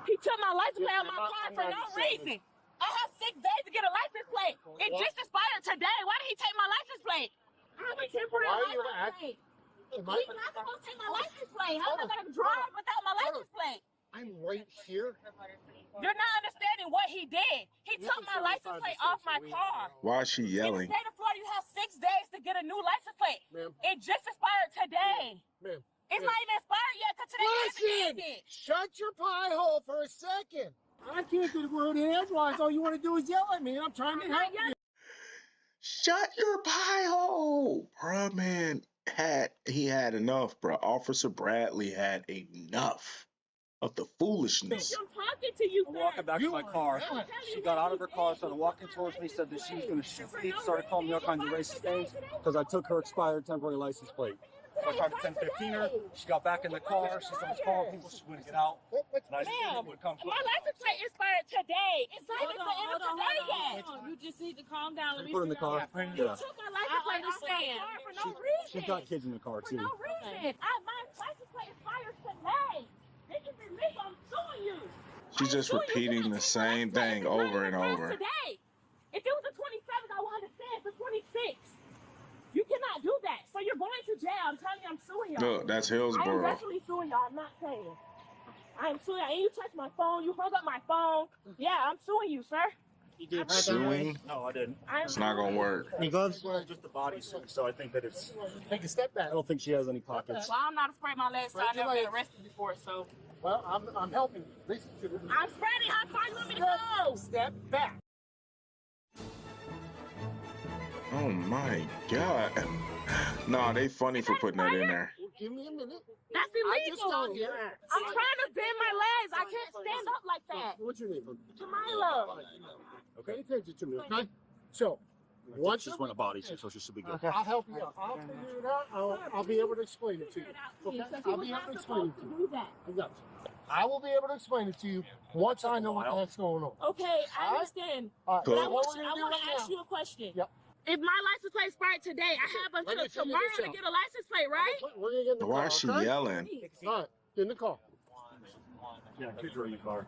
He took my license plate out of my car for no reason. I have 6 days to get a license plate. It just expired today. Why did he take my license plate? I have a temporary license plate. He's not supposed to take my license plate. How am I going to drive without my license plate? I'm right here. You're not understanding what he did. He took my license plate off my car. Why is she In the yelling? state of Florida, you have 6 days to get a new license plate. Ma'am. It just expired today. Ma'am. It's not even expired yet because today Listen! Shut your pie hole for a second. I can't get a word in edgewise. All you want to do is yell at me, and I'm trying to help you. Shut your pie hole, bruh. Man, he had enough, bruh. Officer Bradley had enough of the foolishness. I'm talking to you, I'm sir. walking back to my car. She got out of her car, started walking towards me, said that she was going to shoot me, started calling me all kinds of racist names because I took her expired temporary license plate. So I tried to 10-15 her. She got back in the car. She started calling people. She wouldn't get out. And I Ma'am, would come my license plate expired today. It's not even the end of today yet. You just need to calm down. Let me put her in the car. You Yeah. took my license plate off my car for no reason. She's got kids in the car, For too. no reason. My license plate expires today. This is illegal. I'm suing you. She's just repeating the same thing over and over. Today. If it was the 27th, I would understand. It's the 26th. You cannot do that. So you're going to jail. I'm telling you, I'm suing y'all. Look, that's I'm Hillsborough. definitely suing y'all. I'm not playing. I'm suing y'all. And you touched my phone. You hung up my phone. Yeah, I'm suing you, sir. You did. Suing? No, I didn't. It's not gonna work. Any gloves? Just the body suit, so I think that it's... Take a step back. I don't think she has any pockets. Well, I'm not afraid of my legs, so I've never been arrested before, so. Well, I'm helping you. Listen to the... I'm spreading. How far you want me to go? Step back. Oh my God. Nah, they funny for putting that in there. Give me a minute. That's I just illegal. got here. I'm trying to bend my legs. I can't stand up like that. What's your name? Jamila. Okay, attention to me, okay? So, once She's wearing a body suit, so she should be good. I'll help you out. I'll figure it out. I'll be able to explain it to you. Okay? I'll be able to explain it to you. I got you. I will be able to explain it to you once I know what the heck's going on. Okay, I understand. All right. But I What want we're gonna do to right ask now- you a question. Yep. If my license plate expired today, I have Let me until figure tomorrow this to out. get a license plate, right? We're gonna get in the car. Why is she okay? yelling? All right, get in the car. Yeah, kids are in the car.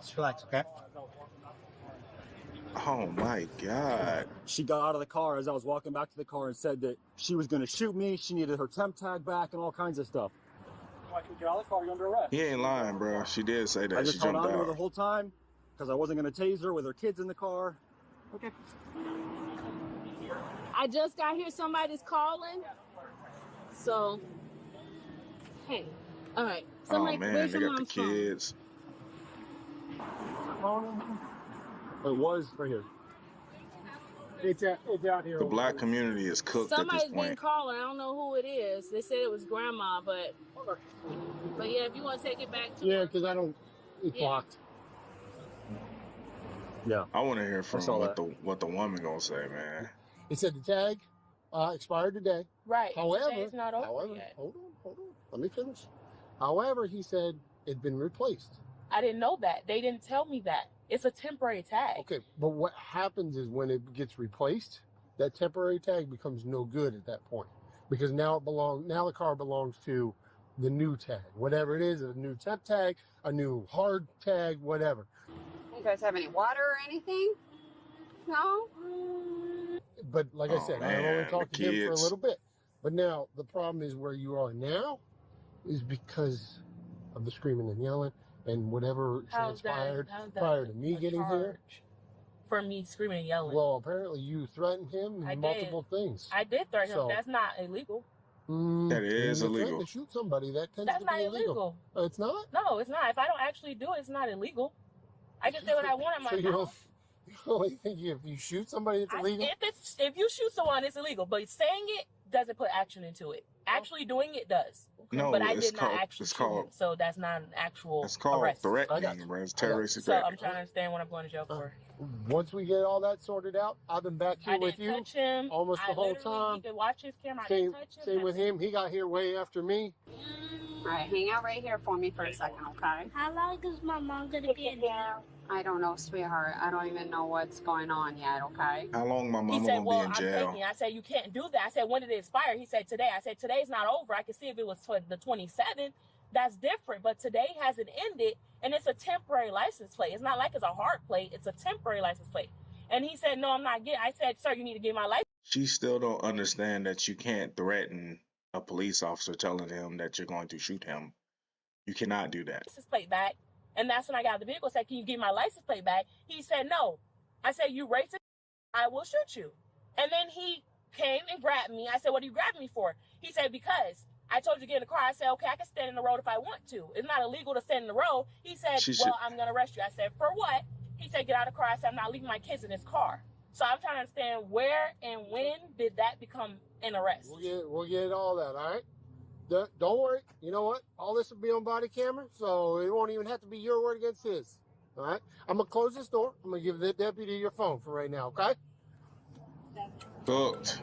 Just relax, okay? Oh my God. She got out of the car as I was walking back to the car and said that she was going to shoot me. She needed her temp tag back and all kinds of stuff. I can get out of the car. You're under arrest. He ain't lying, bro. She did say that. I She just held jumped on to her the out. whole time because I wasn't going to tase her with her kids in the car. Okay. I just got here. Somebody's calling. So, hey. All right. Oh Somebody, man, where's they your got the mom's phone? kids. It was right here. It's out here. The black community is cooked at Somebody's this been point. calling. I don't know who it is. They said it was grandma, but yeah, if you want to take it back to Yeah, her. because I don't. It's Yeah. blocked. Yeah. I want to hear from saw what that. the woman gonna say, man. It said the tag expired today. Right. However, Today's not over yet. hold on. Let me finish. However, he said it'd been replaced. I didn't know that. They didn't tell me that. It's a temporary tag. Okay, but what happens is when it gets replaced, that temporary tag becomes no good at that point because now the car belongs to the new tag, whatever it is, a new temp tag, a new hard tag, whatever. You guys have any water or anything? No? But like I Oh, said, I man, only the talked to him for a kids. little bit. But now the problem is where you are now is because of the screaming and yelling and whatever transpired prior to me getting here. For me screaming and yelling. Well, apparently you threatened him I and did. multiple things. I did threaten So- him. That's not illegal. That is when you threaten illegal. to shoot somebody, that tends That's to not be illegal. illegal. Oh, it's not? No, it's not. If I don't actually do it, it's not illegal. I can say what I want in my So you mouth. only think if you shoot somebody, it's illegal? If you shoot someone, it's illegal. But saying it doesn't put action into it. Actually doing it does. No, but I it's did not called. actually It's shoot him, called. so that's not an actual It's called arrest. threatening, bro. It's terroristic So threat. I'm trying to understand what I'm going to jail for. Once we get all that sorted out, I've been back here I with didn't you touch him. almost the I whole literally- time. You can watch his camera. I Same, didn't touch him. same with him. He got here way after me. All right, hang out right here for me for a second, okay? How long is my mom gonna be in here? I don't know, sweetheart. I don't even know what's going on yet, okay? How long my He mama said, gonna well, be in I'm jail? taking it. I said, you can't do that. I said, when did it expire? He said, today. I said, today's not over. I can see if it was the 27th. That's different. But today hasn't ended, and it's a temporary license plate. It's not like it's a hard plate. It's a temporary license plate. And he said, no, I'm not getting. I said, sir, you need to get my license. She still don't understand that you can't threaten a police officer telling him that you're going to shoot him. You cannot do that. License plate back. And that's when I got out of the vehicle. I said, can you give my license plate back? He said, no. I said, you racist? I will shoot you. And then he came and grabbed me. I said, what are you grabbing me for? He said, because I told you to get in the car. I said, okay, I can stand in the road if I want to. It's not illegal to stand in the road. He said, well, I'm going to arrest you. I said, for what? He said, get out of the car. I said, I'm not leaving my kids in this car. So I'm trying to understand where and when did that become an arrest? We'll get all that, all right? Don't worry. You know what? All this will be on body camera, so it won't even have to be your word against his. All right? I'm going to close this door. I'm going to give the deputy your phone for right now, okay? Booked.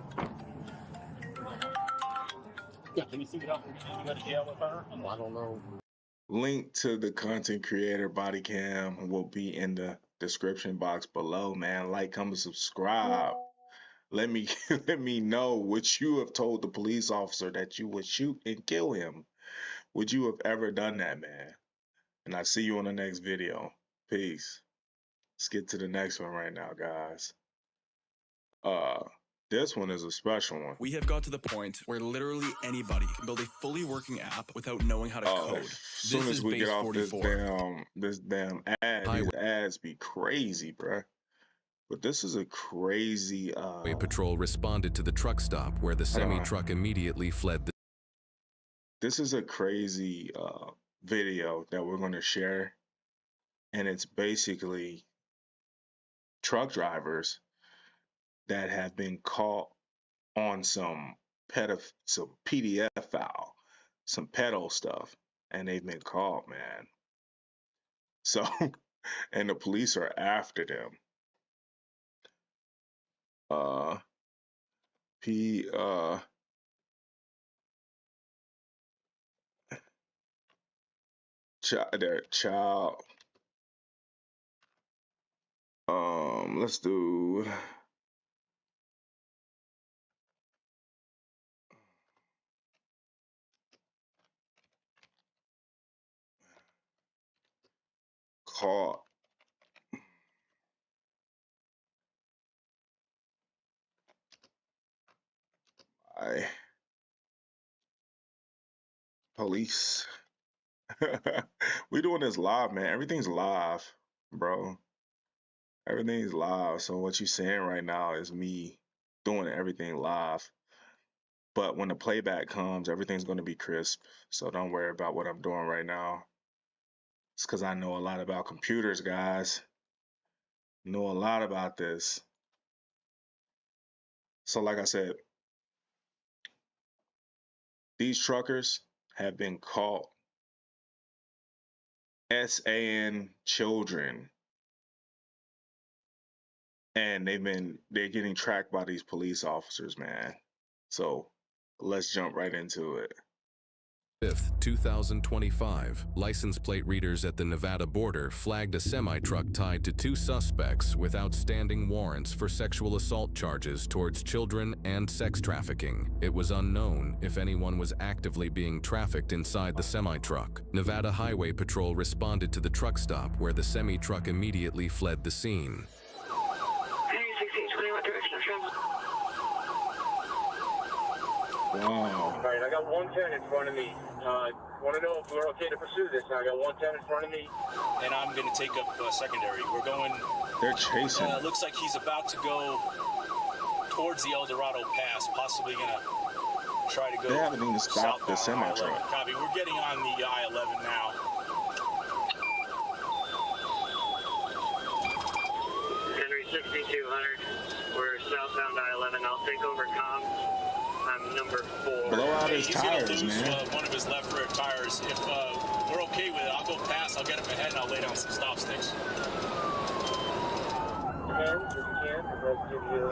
Yeah, can you see it off? You go to jail with her? I don't know. Link to the content creator body cam will be in the description box below, man. Like, comment, subscribe. Let me know what you have told the police officer that you would shoot and kill him. Would you have ever done that, man? And I see you on the next video. Peace. Let's get to the next one right now, guys. This one is a special one. We have got to the point where literally anybody can build a fully working app without knowing how to code. As soon as we get off this damn ad, these ads be crazy, bruh. But this is a crazy Highway Patrol responded to the truck stop where the semi-truck immediately fled. This is a crazy video that we're going to share, and it's basically truck drivers that have been caught on some PDF file, some pedo stuff, and they've been caught, man. So, and the police are after them. Child. Let's do. Caught. Police. We doing this live, man. Everything's live, bro. Everything's live. So what you're saying right now is me doing everything live. But when the playback comes, everything's going to be crisp. So don't worry about what I'm doing right now. It's because I know a lot about computers, guys. Know a lot about this. So like I said, these truckers have been caught SAing children, and they're getting tracked by these police officers, man. So let's jump right into it. 5th, 2025, license plate readers at the Nevada border flagged a semi-truck tied to 2 suspects with outstanding warrants for sexual assault charges towards children and sex trafficking. It was unknown if anyone was actively being trafficked inside the semi-truck. Nevada Highway Patrol responded to the truck stop where the semi-truck immediately fled the scene. Wow. All right, I got 110 in front of me. Want to know if we're okay to pursue this? I got 110 in front of me. And I'm going to take up secondary. We're going... They're chasing. Looks like he's about to go towards the El Dorado Pass, possibly going to try to go... They haven't even stopped the semi-truck. Copy. We're getting on the I-11 now. Henry 6200. We're southbound I-11. I'll take over comms. I'm number 4. Blow out his He's tires, gonna lose man. one of his left rear tires. If we're okay with it, I'll go past, I'll get him ahead, and I'll lay down some stop sticks. And if you can, it does give you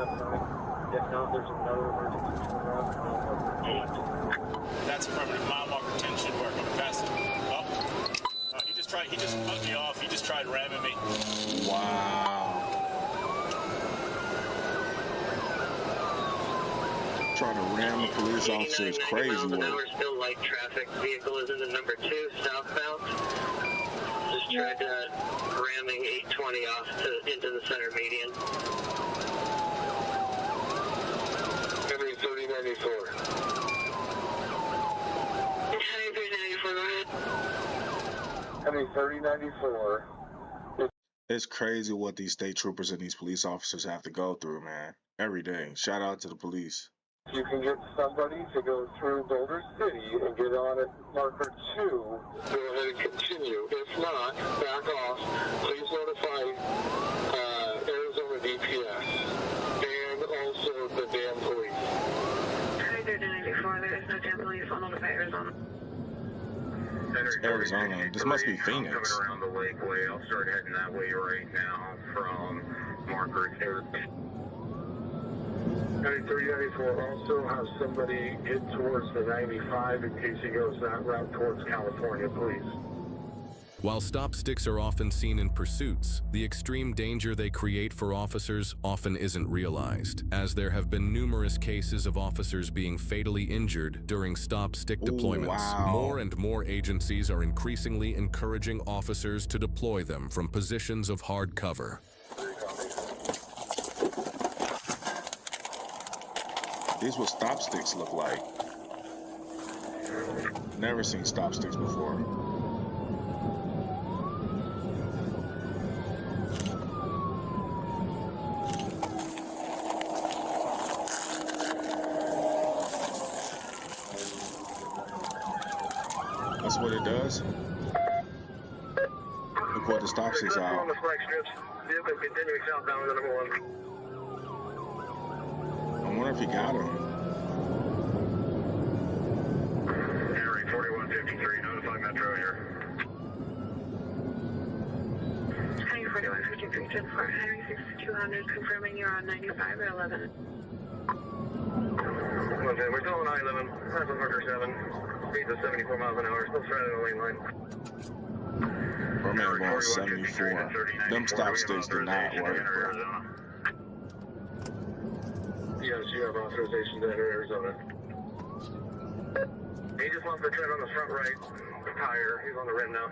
if not, there's another emergency turnaround on 8. That's affirmative. Mile marker 10 should work. I'm passing. Oh, he just cut me off. He just tried ramming me. Wow. Trying to ram the police officer is crazy work. Still light traffic. Vehicle is in the number 2 southbound. Just tried ramming 820 off into the center median. Heading 3094. Heading 3094, go ahead. Heading 3094. It's crazy what these state troopers and these police officers have to go through, man. Every day. Shout out to the police. You can get somebody to go through Boulder City and get on at marker 2. Go ahead and continue. If not, back off. Please notify Arizona DPS and also the damn police. 3094, there is no damn police. I'll notify Arizona. It's Arizona. This must be Phoenix. Coming around the lakeway. I'll start heading that way right now from marker 2. 3094 also have somebody get towards the 95 in case he goes that route towards California, please. While stop sticks are often seen in pursuits, the extreme danger they create for officers often isn't realized, as there have been numerous cases of officers being fatally injured during stop stick deployments. Wow. More and more agencies are increasingly encouraging officers to deploy them from positions of hard cover. These what stop sticks look like. Never seen stop sticks before. That's what it does. Look what the stop sticks out. On the flag strips. Vehicle continuing southbound with the number 1. I wonder if he got him. Henry 4153, notify Metro here. Henry 4153, 10-4, Henry 6200, confirming you're on 95 or 11. Okay, we're still on I-11, that's on marker 7. Speeds of 74 miles an hour, still stranded on the lane line. Bro, man going 74. Them stop sticks do not work, bro. Yes, you have authorization to enter Arizona. He just lost the tread on the front right tire. He's on the rim now.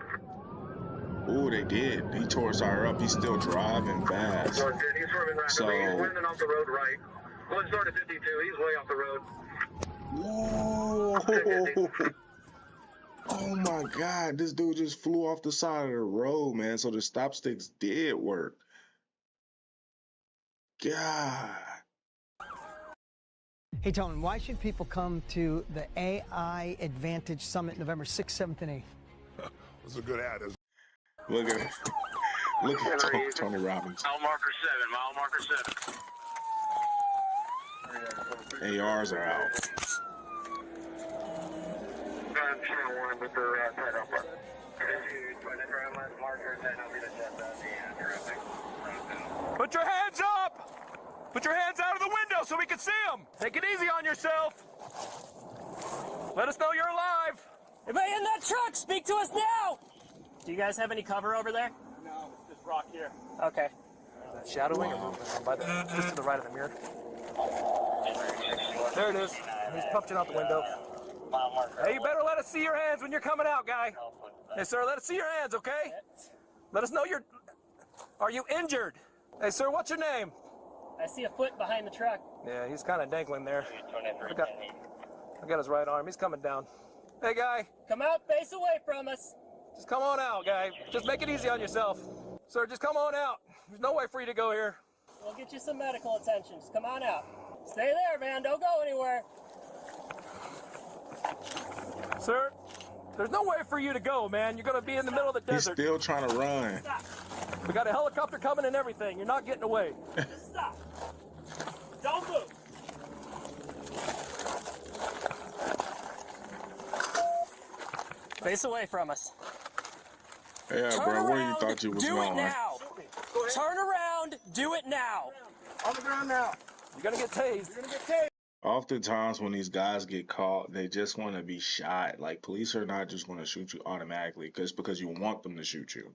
Ooh, they did. He tore his tire up. He's still driving fast. He's swerving rapidly. So, he's running off the road right. One start at 52. He's way off the road. whoa. Oh my God, this dude just flew off the side of the road, man. So the stop sticks did work. God. Hey, Tone, why should people come to the AI Advantage Summit November 6th, 7th, and 8th? That's a good ad. Look at Tony Robbins. Mile marker 7. ARs are out. Put your hands up! Put your hands out of the window so we can see them! Take it easy on yourself! Let us know you're alive! Everybody in that truck, speak to us now! Do you guys have any cover over there? No, it's just rock here. Okay. Shadowing or movement by the, just to the right of the mirror. There it is. He's punching out the window. Hey, you better let us see your hands when you're coming out, guy. Hey, sir, let us see your hands, okay? Let us know you're... Are you injured? Hey, sir, what's your name? I see a foot behind the truck. Yeah, he's kind of dangling there. I got his right arm. He's coming down. Hey, guy. Come out, face away from us. Just come on out, guy. Just make it easy on yourself. Sir, just come on out. There's no way for you to go here. We'll get you some medical attention. Just come on out. Stay there, man. Don't go anywhere. Sir, there's no way for you to go, man. You're going to be in the middle of the desert. He's still trying to run. Stop. We got a helicopter coming and everything. You're not getting away. Just stop. Don't move. Face away from us. Yeah, Turn bro, where you around, thought you was do going? it now. Turn around, do it now. On the ground now. You're gonna get tased. You're gonna get tased. Oftentimes when these guys get caught, they just want to be shot. Like, police are not just going to shoot you automatically because you want them to shoot you.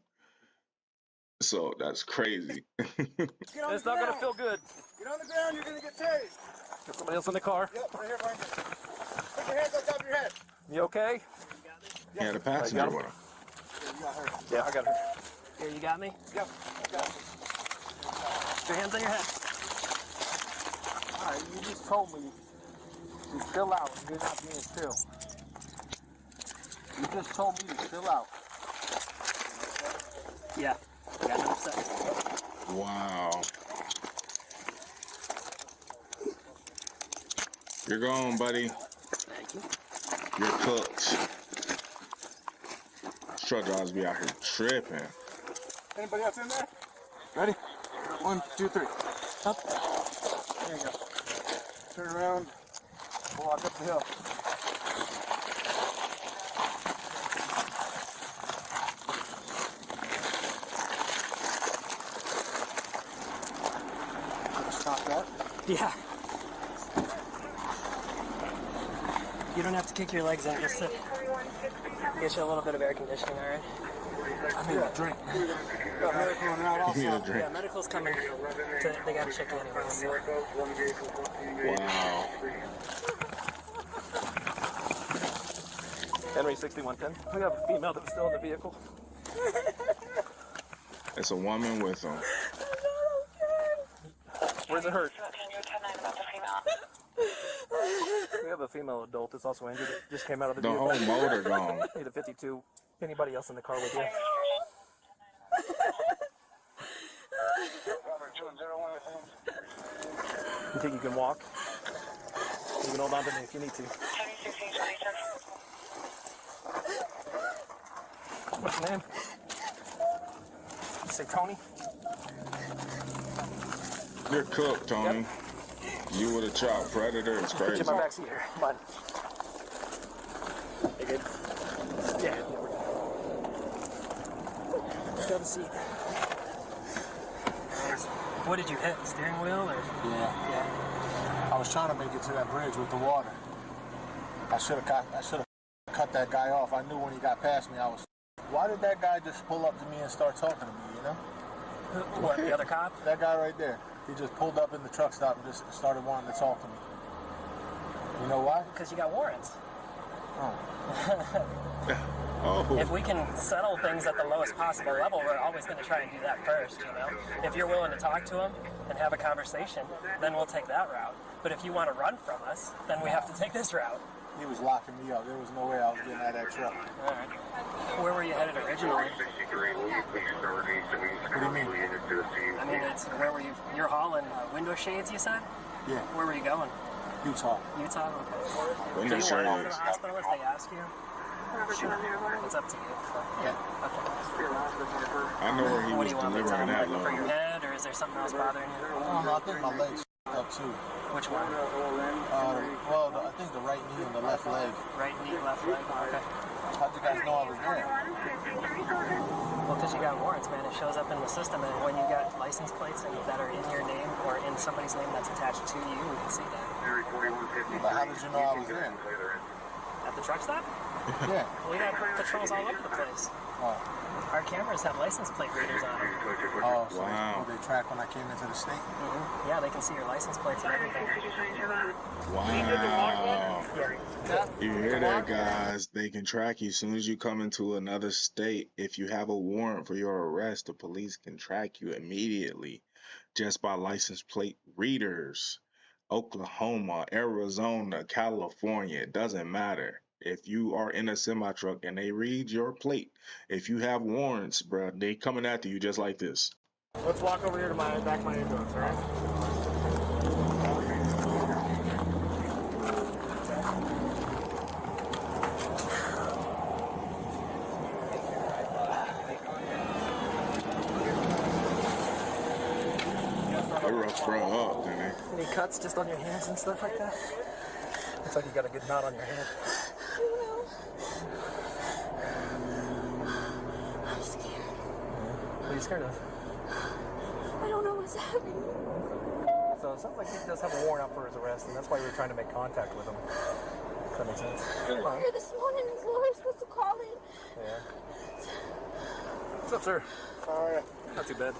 So that's crazy. It's not gonna feel good. Get on the ground, you're gonna get tased. Got somebody else in the car? Yep, right here, right here. Put your hands on top of your head. You okay? Yeah, the passenger with him. Yeah, I got her. Here, you got me? Yep, I got her. Put your hands on your head. All right, you just told me to chill out and you're not being chill. You just told me to chill out. Yeah, got no upset. Wow. You're gone, buddy. Thank you. You're cooked. Truck drivers be out here tripping. Anybody else in there? Ready? 1, 2, 3. Up. There you go. Turn around. Walk up the hill. Stop that. Yeah. You don't have to kick your legs in, just sit. Get you a little bit of air conditioning, all right? I need a drink. Got medical in out also. You need a drink. Yeah, medical's coming. They gotta check you anyway. So. Wow. Henry 6110. We have a female that's still in the vehicle. It's a woman with them. Where's it hurt? We have a female adult that's also injured. It just came out of the The vehicle. whole motor gone. Need a 52. Anybody else in the car with you? You think you can walk? You can hold on to me if you need to. What's your name? You say Tony? You're cooked, Tony. Yep. You with a child predator. It's crazy. Put you in my backseat here. Come on. You good? Yeah. Have a seat. What did you hit? The steering wheel or? Yeah. I was trying to make it to that bridge with the water. I should have cut that guy off. I knew when he got past me, why did that guy just pull up to me and start talking to me, you know? What, the other cop? That guy right there. He just pulled up in the truck stop and just started wanting to talk to me. You know why? Because you got warrants. Oh. Oh. If we can settle things at the lowest possible level, we're always going to try and do that first, you know? If you're willing to talk to him and have a conversation, then we'll take that route. But if you want to run from us, then we have to take this route. He was locking me up. There was no way I was getting out of that truck. All right. Where were you headed originally? What do you mean? I mean, where were you? You're hauling window shades, you said? Yeah. Where were you going? Utah. Utah? Okay. Window Do you want to go to shades. the hospital if they ask you? Sure. It's up to you. Yeah. Okay. I know where he What was do you want me to tell delivering him? that Like, for your load. head, or is there something else bothering you? I don't know. I think my legs up too. Which one? I think the right knee and the left leg. Right knee, left leg? Okay. How'd you guys know I was there? Well, because you got warrants, man. It shows up in the system, and when you got license plates that are in your name or in somebody's name that's attached to you, we can see that. But how did you know I was there? At the truck stop? Yeah. We got patrols all over the place. Oh. Our cameras have license plate readers on them. Oh, so Wow. they track when I came into the state? Mm-hmm. Yeah, they can see your license plates and everything. Wow. You hear that, guys? They can track you as soon as you come into another state. If you have a warrant for your arrest, the police can track you immediately just by license plate readers. Oklahoma, Arizona, California, it doesn't matter. If you are in a semi-truck and they read your plate, if you have warrants, bro, they coming after you just like this. Let's walk over here to my back of my ambulance, all right? They rough bro up, didn't they? Any cuts just on your hands and stuff like that? Looks like you got a good knot on your hand. you scared of? I don't know what's happening. So it sounds like he does have a warrant out for his arrest, and that's why we were trying to make contact with him. Does that make sense? We were here this morning. His lawyer's supposed to call in. Yeah. What's up, sir? Alright. Not too bad.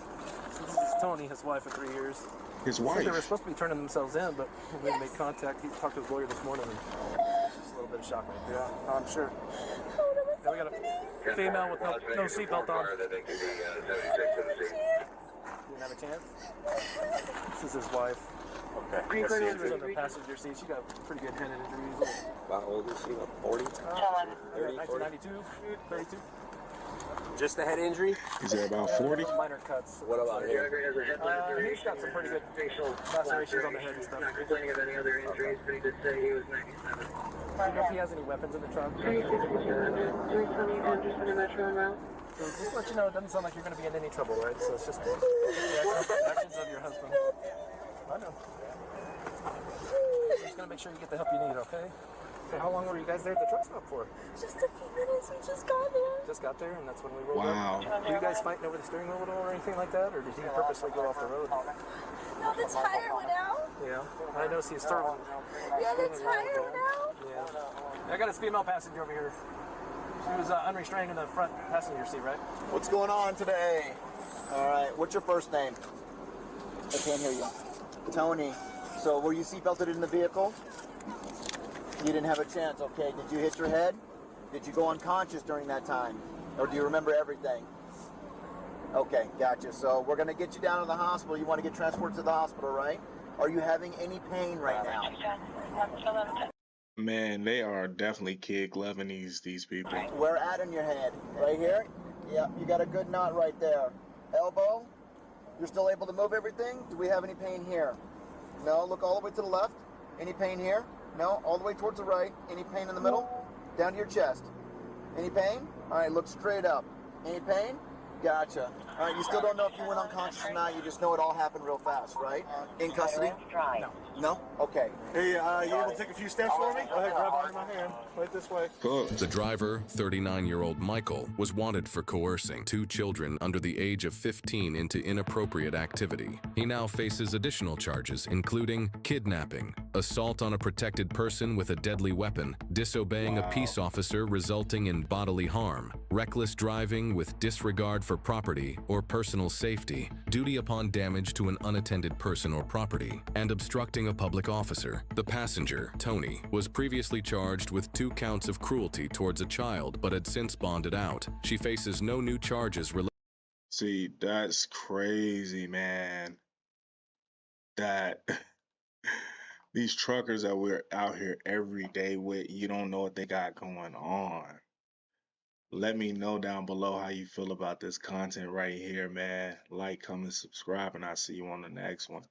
This is Tony, his wife of 3 years. His Said wife? they were supposed to be turning themselves in, but we made contact. He talked to his lawyer this morning, and it's just a little bit of shock right there. Yeah, I'm sure. Yeah, we got a female with no seatbelt on. Didn't have a chance? This is his wife. Okay. She was on the passenger seat. She got pretty good head injuries. How old is she? Like 40? 1992, 32. Just the head injury? Is it about 40? Minor cuts. What about him? He's got some pretty good lacerations on the head and stuff. Complaining of any other injuries, but he did say he was 97. I don't know if he has any weapons in the truck. So just to let you know, it doesn't sound like you're going to be in any trouble, right? So it's just the actions of your husband. I know. Just going to make sure you get the help you need, okay? So how long were you guys there at the truck stop for? Just a few minutes. We just got there. Just got there, and that's when we rolled Wow. up. Were you guys fighting over the steering wheel at all or anything like that, or did he purposely go off the road? No, the tire went out. Yeah. I noticed he was throwing. Yeah, the tire went out. Yeah. I got his female passenger over here. She was unrestrained in the front passenger seat, right? What's going on today? All right, what's your first name? I can't hear you. Tony. So were you seatbelted in the vehicle? You didn't have a chance, okay. Did you hit your head? Did you go unconscious during that time? Or do you remember everything? Okay, gotcha. So we're going to get you down to the hospital. You want to get transported to the hospital, right? Are you having any pain right now? Man, they are definitely kid gloving these people. Where at in your head? Right here? Yeah, you got a good knot right there. Elbow? You're still able to move everything? Do we have any pain here? No, look all the way to the left. Any pain here? No, all the way towards the right. Any pain in the middle? Down to your chest. Any pain? All right, look straight up. Any pain? Gotcha. All right, you still don't know if you went unconscious or not. You just know it all happened real fast, right? In custody? No. No? Okay. Hey, you able to take a few steps for me? Go ahead, grab onto my hand. Right this way. The driver, 39-year-old Michael, was wanted for coercing 2 children under the age of 15 into inappropriate activity. He now faces additional charges, including kidnapping, assault on a protected person with a deadly weapon, disobeying a peace officer resulting in bodily harm, reckless driving with disregard for property or personal safety, duty upon damage to an unattended person or property, and obstructing a public officer. The passenger, Tony, was previously charged with 2 counts of cruelty towards a child but had since bonded out. She faces no new charges related. See, that's crazy, man. That these truckers that we're out here every day with, you don't know what they got going on. Let me know down below how you feel about this content right here, man. Like, comment, subscribe, and I'll see you on the next one.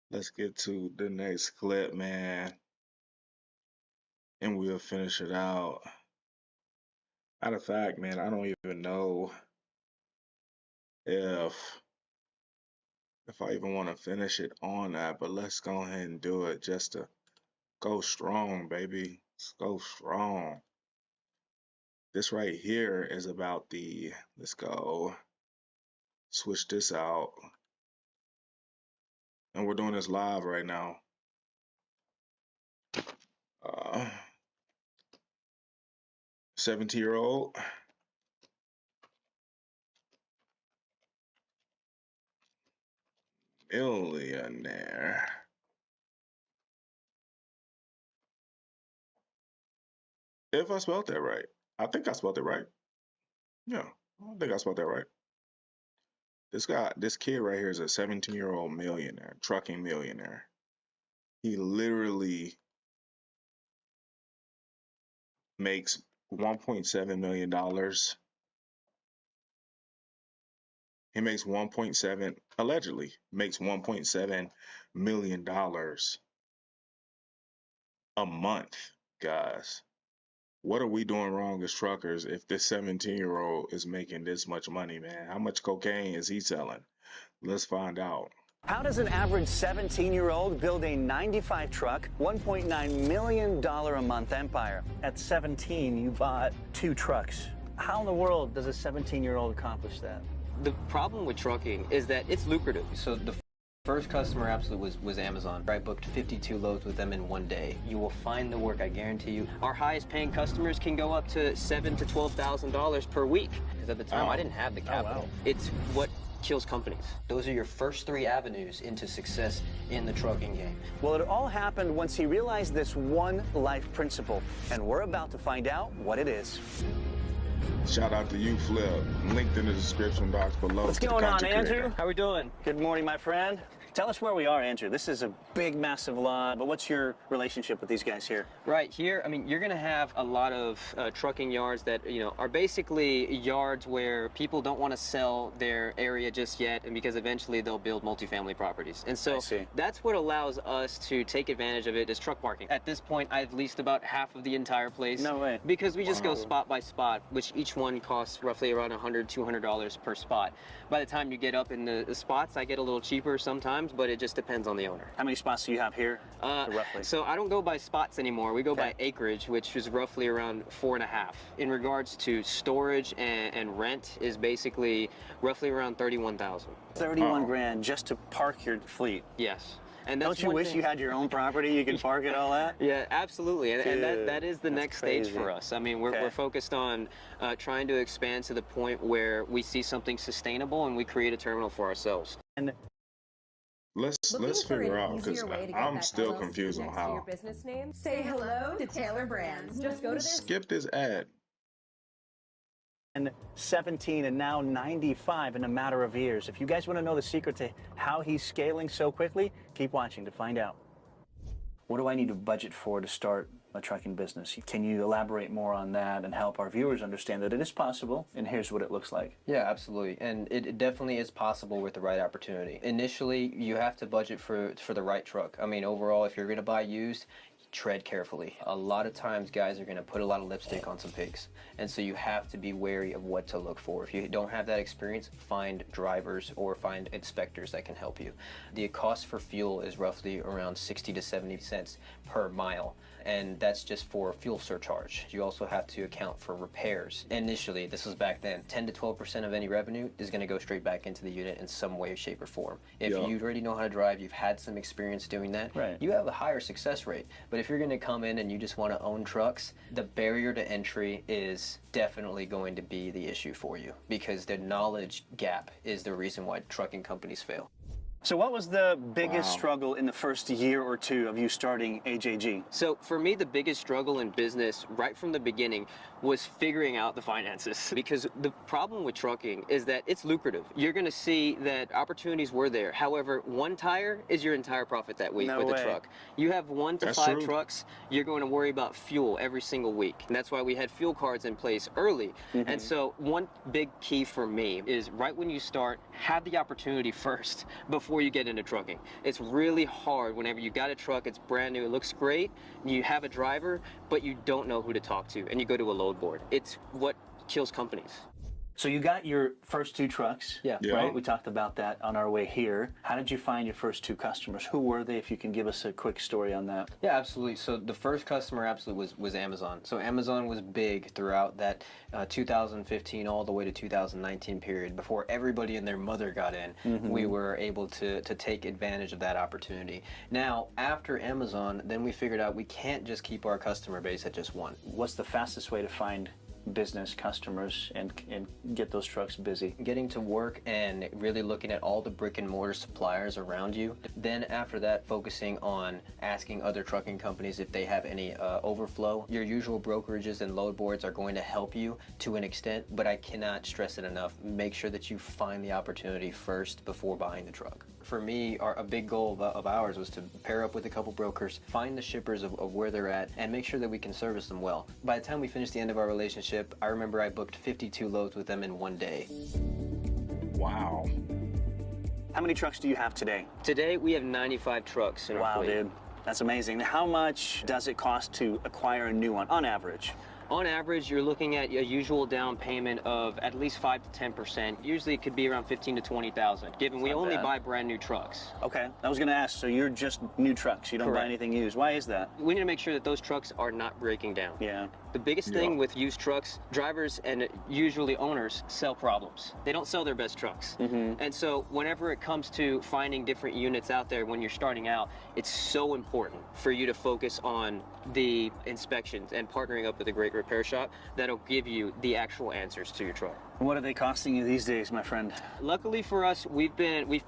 Let's get to the next clip, man. And we'll finish it out. Matter of fact, man, I don't even know if I even want to finish it on that, but let's go ahead and do it just to go strong, baby. Let's go strong. This right here is about the, let's go switch this out. And we're doing this live right now. 17-year-old. Millionaire. If I spelled that right. I think I spelled it right. Yeah, I think I spelled that right. This kid right here is a 17-year-old millionaire, trucking millionaire. He literally makes $1.7 million. He makes allegedly makes $1.7 million a month, guys. What are we doing wrong as truckers if this 17-year-old is making this much money, man? How much cocaine is he selling? Let's find out. How does an average 17-year-old build a 95 truck, $1.9 million a month empire? At 17, you bought 2 trucks. How in the world does a 17-year-old accomplish that? the problem with trucking is that it's lucrative. So the first customer absolutely was Amazon. I booked 52 loads with them in one day. You will find the work, I guarantee you. Our highest paying customers can go up to $7,000 to $12,000 per week. Because at the time, I didn't have the capital. It's what kills companies. Those are your first 3 avenues into success in the trucking game. Well, it all happened once he realized this one life principle, and we're about to find out what it is. Shout out to you, Flip. Linked in the description box below. What's going on, Andrew? How we doing? Good morning, my friend. Tell us where we are, Andrew. This is a big, massive lot, but what's your relationship with these guys here? Right here, I mean, you're going to have a lot of trucking yards that, you know, are basically yards where people don't want to sell their area just yet, and because eventually they'll build multifamily properties. And so that's what allows us to take advantage of it is truck parking. At this point, I've leased about half of the entire place. No way. Because we just go spot by spot, which each one costs roughly around $100, $200 per spot. By the time you get up in the spots, I get a little cheaper sometimes, but it just depends on the owner. How many spots do you have here, roughly? So I don't go by spots anymore. We go by acreage, which is roughly around 4.5. In regards to storage and rent is basically roughly around 31,000. 31 grand just to park your fleet. Yes. And that's don't you wish you had your own property you could park it all at? Yeah, absolutely. And that is the next stage for us. I mean, we're focused on trying to expand to the point where we see something sustainable and we create a terminal for ourselves. And let's figure out, because I'm still confused on how. Your business name? Say hello to Taylor Brands. Just go to their skip this ad. And 17 and now 95 in a matter of years. If you guys want to know the secret to how he's scaling so quickly, keep watching to find out. What do I need to budget for to start a trucking business? Can you elaborate more on that and help our viewers understand that it is possible, and here's what it looks like? Yeah, absolutely. And it definitely is possible with the right opportunity. Initially, you have to budget for the right truck. I mean, overall, if you're going to buy used, tread carefully. A lot of times guys are going to put a lot of lipstick on some pigs, and so you have to be wary of what to look for. If you don't have that experience, find drivers or find inspectors that can help you. The cost for fuel is roughly around 60 to 70 cents per mile, and that's just for fuel surcharge. You also have to account for repairs. Initially, this was back then, 10 to 12% of any revenue is going to go straight back into the unit in some way, shape, or form. If you already know how to drive, you've had some experience doing that, you have a higher success rate. But if you're going to come in and you just want to own trucks, the barrier to entry is definitely going to be the issue for you, because the knowledge gap is the reason why trucking companies fail. So what was the biggest struggle in the first year or two of you starting AJG? So for me, the biggest struggle in business right from the beginning was figuring out the finances, because the problem with trucking is that it's lucrative. You're going to see that opportunities were there. However, one tire is your entire profit that week with the truck. You have 1 to 5 trucks, you're going to worry about fuel every single week. And that's why we had fuel cards in place early. And so one big key for me is right when you start, have the opportunity first before you get into trucking. It's really hard whenever you got a truck, it's brand new, it looks great, you have a driver, but you don't know who to talk to, and you go to a load board. It's what kills companies. So you got your first 2 trucks, right? We talked about that on our way here. How did you find your first 2 customers? Who were they, if you can give us a quick story on that? Yeah, absolutely. So the first customer absolutely was Amazon. So Amazon was big throughout that 2015 all the way to 2019 period. Before everybody and their mother got in, we were able to take advantage of that opportunity. Now, after Amazon, then we figured out we can't just keep our customer base at just one. What's the fastest way to find business customers and get those trucks busy? Getting to work and really looking at all the brick and mortar suppliers around you. Then after that, focusing on asking other trucking companies if they have any overflow. Your usual brokerages and load boards are going to help you to an extent, but I cannot stress it enough. Make sure that you find the opportunity first before buying the truck. For me, a big goal of ours was to pair up with a couple brokers, find the shippers of where they're at, and make sure that we can service them well. By the time we finished the end of our relationship, I remember I booked 52 loads with them in one day. Wow. How many trucks do you have today? Today, we have 95 trucks in our fleet. Wow, dude. That's amazing. How much does it cost to acquire a new one, on average? On average, you're looking at a usual down payment of at least 5 to 10%. Usually it could be around 15 to 20,000, given we only buy brand new trucks. Okay, I was gonna ask, so you're just new trucks, you don't buy anything used. Why is that? We need to make sure that those trucks are not breaking down. Yeah. The biggest thing with used trucks, drivers and usually owners sell problems. They don't sell their best trucks. And so whenever it comes to finding different units out there when you're starting out, it's so important for you to focus on the inspections and partnering up with a great repair shop that'll give you the actual answers to your truck. What are they costing you these days, my friend? Luckily for us, we've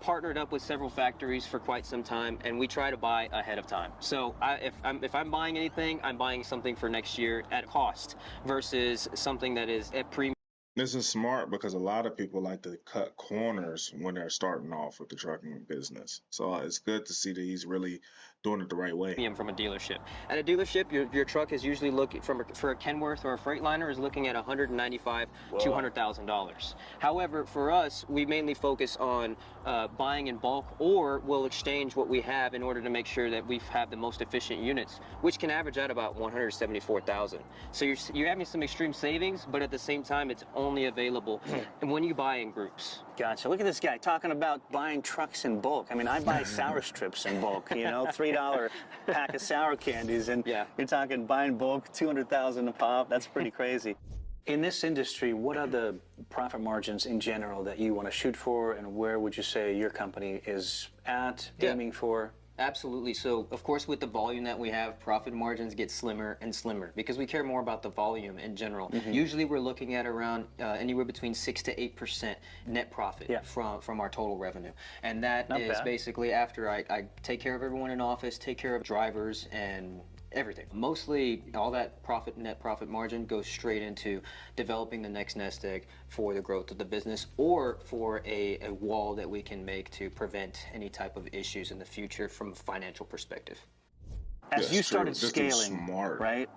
partnered up with several factories for quite some time, and we try to buy ahead of time. So if I'm buying anything, I'm buying something for next year at cost versus something that is at premium. This is smart because a lot of people like to cut corners when they're starting off with the trucking business. So it's good to see that he's really doing it the right way. From a dealership. At a dealership, your truck is usually looking for a Kenworth or a Freightliner is looking at $195,000 to $200,000. However, for us, we mainly focus on buying in bulk, or we'll exchange what we have in order to make sure that we have the most efficient units, which can average out about $174,000. So you're having some extreme savings, but at the same time, it's only available when you buy in groups. Gotcha. Look at this guy talking about buying trucks in bulk. I mean, I buy sour strips in bulk, you know, $3 pack of sour candies, and you're talking buying bulk, $200,000 a pop. That's pretty crazy. In this industry, what are the profit margins in general that you want to shoot for, and where would you say your company is aiming for? Absolutely. So, of course, with the volume that we have, profit margins get slimmer and slimmer because we care more about the volume in general. Usually we're looking at around anywhere between 6 to 8% net profit from our total revenue. And that is basically after I take care of everyone in office, take care of drivers and everything. Mostly all that net profit margin goes straight into developing the next nest egg for the growth of the business, or for a wall that we can make to prevent any type of issues in the future from a financial perspective. As you started scaling, right?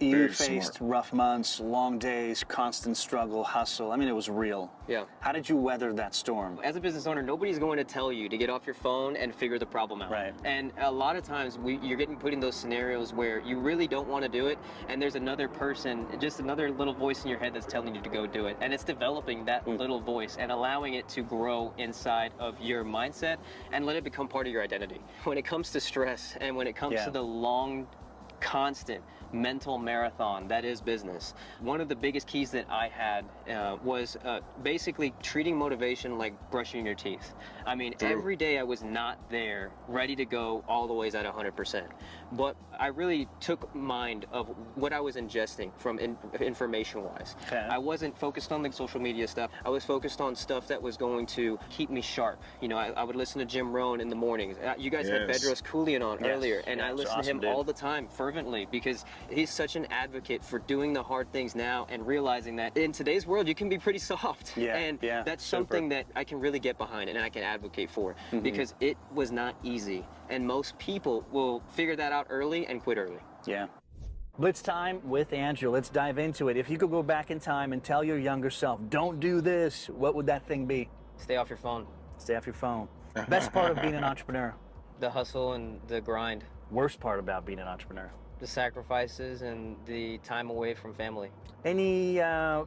You faced rough months, long days, constant struggle, hustle. I mean, it was real. Yeah. How did you weather that storm? As a business owner, nobody's going to tell you to get off your phone and figure the problem out. Right. And a lot of times you're getting put in those scenarios where you really don't want to do it, and there's another person, just another little voice in your head that's telling you to go do it. And it's developing that little voice and allowing it to grow inside of your mindset and let it become part of your identity. When it comes to stress and when it comes to the long, constant mental marathon that is business, one of the biggest keys that I had was basically treating motivation like brushing your teeth. I mean, every day I was not there ready to go all the ways at 100%, but I really took mind of what I was ingesting from information wise. I wasn't focused on the social media stuff. I was focused on stuff that was going to keep me sharp. You know, I would listen to Jim Rohn in the mornings. You guys had Bedros Keuilian on earlier, and I listened to him all the time fervently because he's such an advocate for doing the hard things now and realizing that in today's world you can be pretty soft. And that's something that I can really get behind and I can advocate for because it was not easy, and most people will figure that out early and quit early. Yeah. Blitz time with Andrew. Let's dive into it. If you could go back in time and tell your younger self, don't do this, what would that thing be? Stay off your phone. Stay off your phone. Best part of being an entrepreneur? The hustle and the grind. Worst part about being an entrepreneur? The sacrifices and the time away from family. Any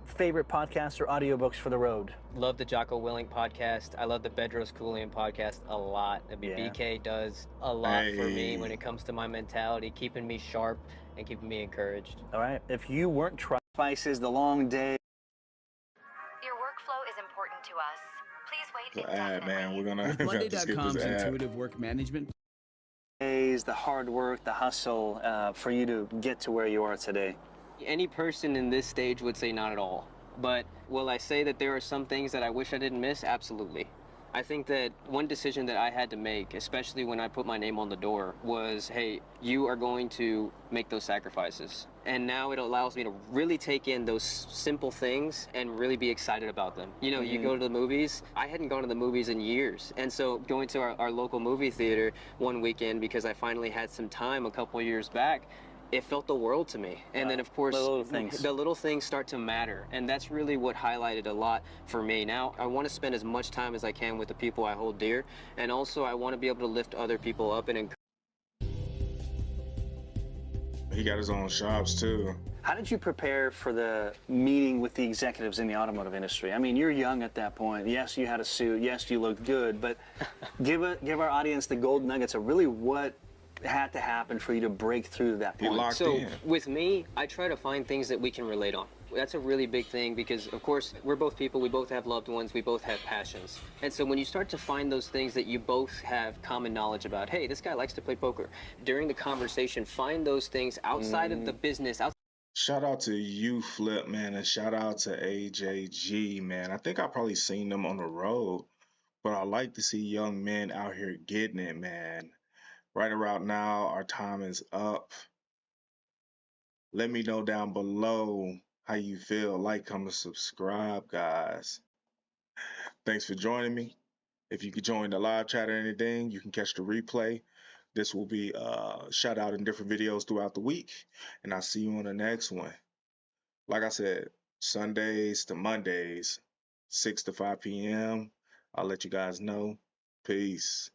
favorite podcasts or audiobooks for the road? Love the Jocko Willink podcast. I love the Bedros Keuilian podcast a lot. I mean, BK does a lot for me when it comes to my mentality, keeping me sharp and keeping me encouraged. All right. If you weren't sacrifices, the long day. Your workflow is important to us. Please wait indefinitely. Man, we're gonna With Monday.com's intuitive work management. The hard work, the hustle for you to get to where you are today? Any person in this stage would say not at all. But will I say that there are some things that I wish I didn't miss? Absolutely. I think that one decision that I had to make, especially when I put my name on the door, was, hey, you are going to make those sacrifices. And now it allows me to really take in those simple things and really be excited about them. You know, you go to the movies. I hadn't gone to the movies in years. And so going to our local movie theater one weekend because I finally had some time a couple years back, it felt the world to me. And then, of course, the little things start to matter. And that's really what highlighted a lot for me. Now, I want to spend as much time as I can with the people I hold dear. And also, I want to be able to lift other people up and encourage. He got his own shops, too. How did you prepare for the meeting with the executives in the automotive industry? I mean, you're young at that point. Yes, you had a suit. Yes, you looked good. But give our audience the gold nuggets of really what had to happen for you to break through that point? So with me, I try to find things that we can relate on. That's a really big thing because, of course, we're both people. We both have loved ones. We both have passions. And so when you start to find those things that you both have common knowledge about, hey, this guy likes to play poker. During the conversation, find those things outside of the business. Shout out to you, Flip, man, and shout out to AJG, man. I think I probably seen them on the road, but I like to see young men out here getting it, man. Right around now, our time is up. Let me know down below how you feel. Like, comment, subscribe, guys. Thanks for joining me. If you could join the live chat or anything, you can catch the replay. This will be shout out in different videos throughout the week, and I'll see you on the next one. Like I said, Sundays to Mondays, 6 to 5 p.m. I'll let you guys know. Peace.